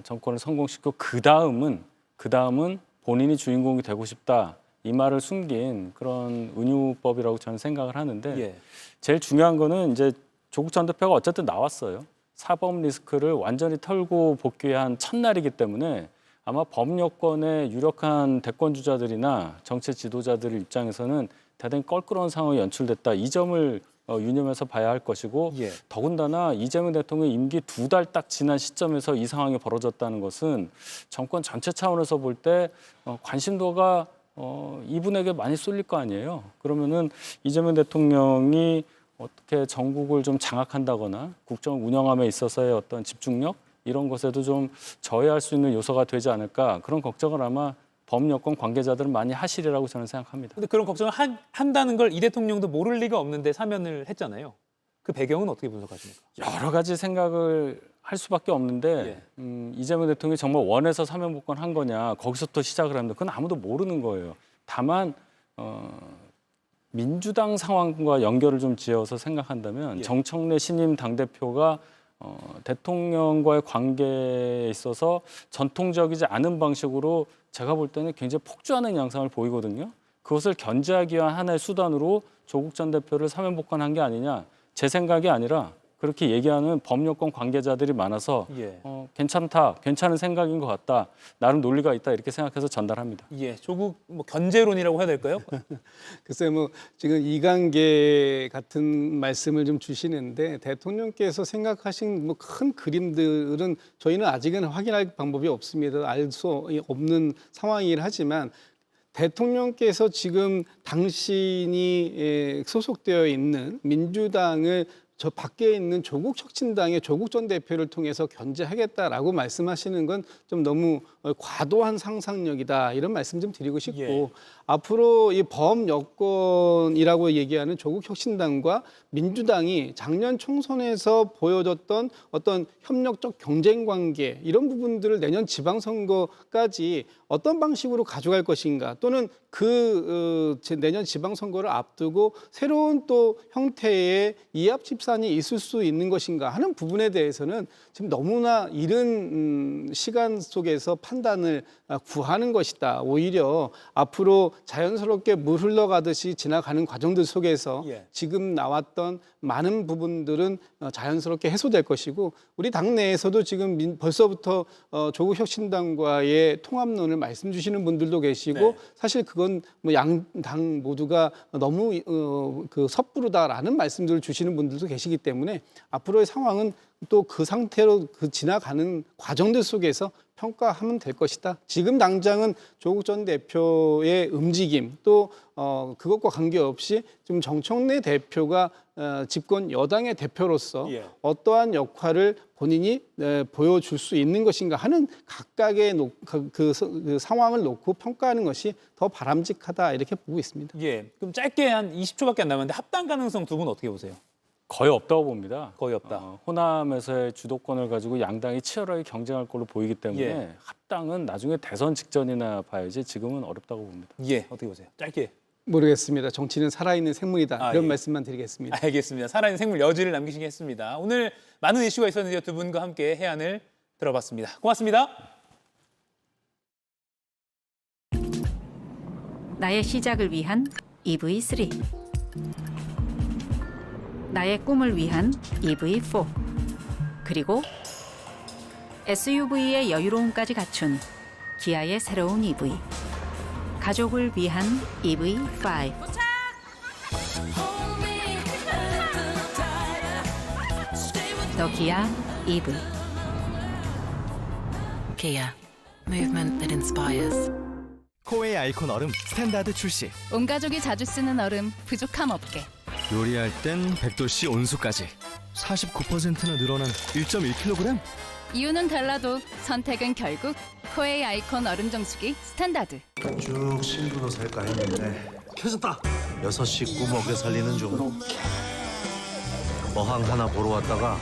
정권을 성공시키고 그 다음은 본인이 주인공이 되고 싶다. 이 말을 숨긴 그런 은유법이라고 저는 생각을 하는데 예. 제일 중요한 거는 이제 조국 전 대표가 어쨌든 나왔어요. 사법 리스크를 완전히 털고 복귀한 첫날이기 때문에 아마 범여권의 유력한 대권 주자들이나 정치 지도자들 입장에서는 대단히 껄끄러운 상황이 연출됐다. 이 점을 유념해서 봐야 할 것이고 예. 더군다나 이재명 대통령 임기 2달 딱 지난 시점에서 이 상황이 벌어졌다는 것은 정권 전체 차원에서 볼 때 관심도가 이분에게 많이 쏠릴 거 아니에요. 그러면은 이재명 대통령이 어떻게 전국을 좀 장악한다거나 국정 운영함에 있어서의 어떤 집중력 이런 것에도 좀 저해할 수 있는 요소가 되지 않을까 그런 걱정을 아마 범여권 관계자들은 많이 하시리라고 저는 생각합니다. 근데 그런 걱정을 한다는 걸 이 대통령도 모를 리가 없는데 사면을 했잖아요. 그 배경은 어떻게 분석하십니까? 여러 가지 생각을 할 수밖에 없는데 이재명 대통령이 정말 원해서 사면 복권한 거냐 거기서부터 시작을 합니다. 그건 아무도 모르는 거예요. 다만 민주당 상황과 연결을 좀 지어서 생각한다면 정청래 신임 당대표가 대통령과의 관계에 있어서 전통적이지 않은 방식으로 제가 볼 때는 굉장히 폭주하는 양상을 보이거든요. 그것을 견제하기 위한 하나의 수단으로 조국 전 대표를 사면 복권한 게 아니냐. 제 생각이 아니라 그렇게 얘기하는 법여권 관계자들이 많아서 괜찮다, 괜찮은 생각인 것 같다, 나름 논리가 있다 이렇게 생각해서 전달합니다. 예, 조국 견제론이라고 해야 될까요? 글쎄 지금 이관계 같은 말씀을 좀 주시는데 대통령께서 생각하신 큰 그림들은 저희는 아직은 확인할 방법이 없습니다. 알 수 없는 상황이긴 하지만 대통령께서 지금 당신이 소속되어 있는 민주당을 저 밖에 있는 조국 혁신당의 조국 전 대표를 통해서 견제하겠다라고 말씀하시는 건 좀 너무 과도한 상상력이다 이런 말씀 좀 드리고 싶고 앞으로 이 범 여권이라고 얘기하는 조국 혁신당과 민주당이 작년 총선에서 보여줬던 어떤 협력적 경쟁 관계 이런 부분들을 내년 지방선거까지 어떤 방식으로 가져갈 것인가 또는 내년 지방선거를 앞두고 새로운 또 형태의 이합 집산이 있을 수 있는 것인가 하는 부분에 대해서는 지금 너무나 이른 시간 속에서 판단을 구하는 것이다. 오히려 앞으로 자연스럽게 물 흘러가듯이 지나가는 과정들 속에서 지금 나왔던 많은 부분들은 자연스럽게 해소될 것이고 우리 당내에서도 지금 벌써부터 조국 혁신당과의 통합론을 말씀 주시는 분들도 계시고 사실 그건 양당 모두가 너무 섣부르다라는 말씀들을 주시는 분들도 계시기 때문에 앞으로의 상황은 또 그 상태로 지나가는 과정들 속에서 평가하면 될 것이다. 지금 당장은 조국 전 대표의 움직임 또 그것과 관계없이 좀 정청래 대표가 집권 여당의 대표로서 어떠한 역할을 본인이 보여줄 수 있는 것인가 하는 각각의 그 상황을 놓고 평가하는 것이 더 바람직하다 이렇게 보고 있습니다. 그럼 짧게 한 20초밖에 안 남았는데 합당 가능성 두 분 어떻게 보세요? 거의 없다고 봅니다. 거의 없다. 호남에서의 주도권을 가지고 양당이 치열하게 경쟁할 걸로 보이기 때문에 합당은 나중에 대선 직전이나 봐야지 지금은 어렵다고 봅니다. 어떻게 보세요? 짧게. 모르겠습니다. 정치는 살아있는 생물이다. 이런 말씀만 드리겠습니다. 알겠습니다. 살아있는 생물 여지를 남기시겠습니다. 오늘 많은 이슈가 있었는데요. 두 분과 함께 해안을 들어봤습니다. 고맙습니다. 나의 시작을 위한 EV3. 나의 꿈을 위한 EV4. 그리고 SUV의 여유로움까지 갖춘 기아의 새로운 EV. 가족을 위한 EV5. 더 기아 EV. Kia. Movement that inspires. 코웨이 아이콘 얼음 스탠다드 출시. 온 가족이 자주 쓰는 얼음 부족함 없게. 요리할 땐 100도씨 온수까지 49%나 늘어난 1.1kg? 이유는 달라도 선택은 결국 코웨이 아이콘 얼음 정수기 스탠다드. 쭉 신부도 살까 했는데 켜졌다. 6시 꾸먹여 살리는 중. 어항 하나 보러 왔다가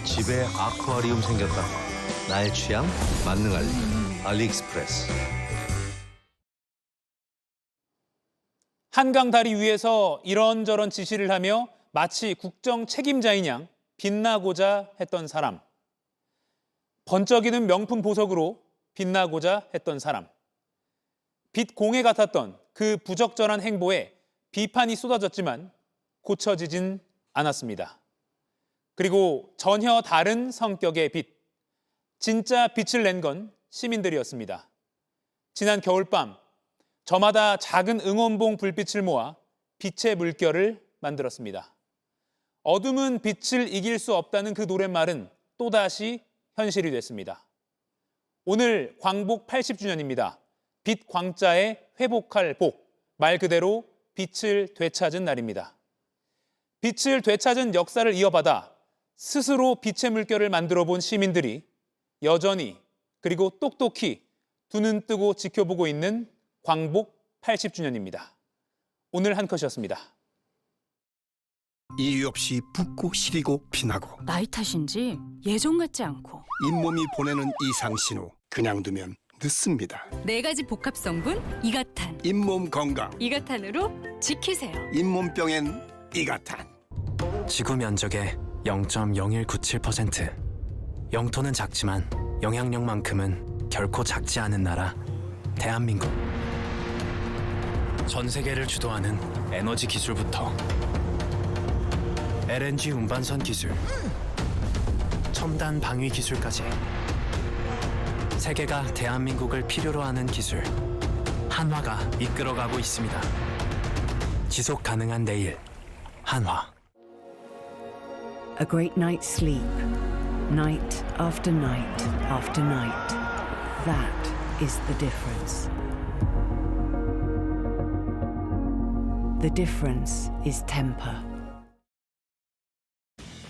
집에 아쿠아리움 생겼다. 나의 취향 만능 알리. 알리익스프레스. 한강 다리 위에서 이런저런 지시를 하며 마치 국정 책임자인 양 빛나고자 했던 사람. 번쩍이는 명품 보석으로 빛나고자 했던 사람. 빛 공해 같았던 그 부적절한 행보에 비판이 쏟아졌지만 고쳐지진 않았습니다. 그리고 전혀 다른 성격의 빛. 진짜 빛을 낸 건 시민들이었습니다. 지난 겨울밤 저마다 작은 응원봉 불빛을 모아 빛의 물결을 만들었습니다. 어둠은 빛을 이길 수 없다는 그 노랫말은 또다시 현실이 됐습니다. 오늘 광복 80주년입니다. 빛 광자의 회복할 복, 말 그대로 빛을 되찾은 날입니다. 빛을 되찾은 역사를 이어받아 스스로 빛의 물결을 만들어 본 시민들이 여전히 그리고 똑똑히 두 눈 뜨고 지켜보고 있는 광복 80주년입니다. 오늘 한 컷이었습니다. 이유 없이 붓고 시리고 피나고 나이 탓인지 예전 같지 않고 잇몸이 보내는 이상 신호 그냥 두면 늦습니다. 4가지 복합 성분 이가탄. 잇몸 건강 이가탄으로 지키세요. 잇몸병엔 이가탄. 지구 면적의 0.0197%. 영토는 작지만 영향력만큼은 결코 작지 않은 나라, 대한민국. 전 세계를 주도하는 에너지 기술부터 LNG 운반선 기술, 첨단 방위 기술까지 세계가 대한민국을 필요로 하는 기술, 한화가 이끌어가고 있습니다. 지속 가능한 내일, 한화. A great night's sleep, night after night after night. That is the difference. The difference is temper.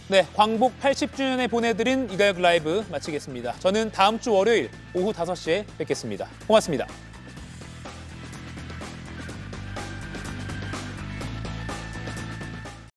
네, 광복 80주년에 보내드린 이가혁 라이브 마치겠습니다. 저는 다음 주 월요일 오후 5시에 뵙겠습니다. 고맙습니다.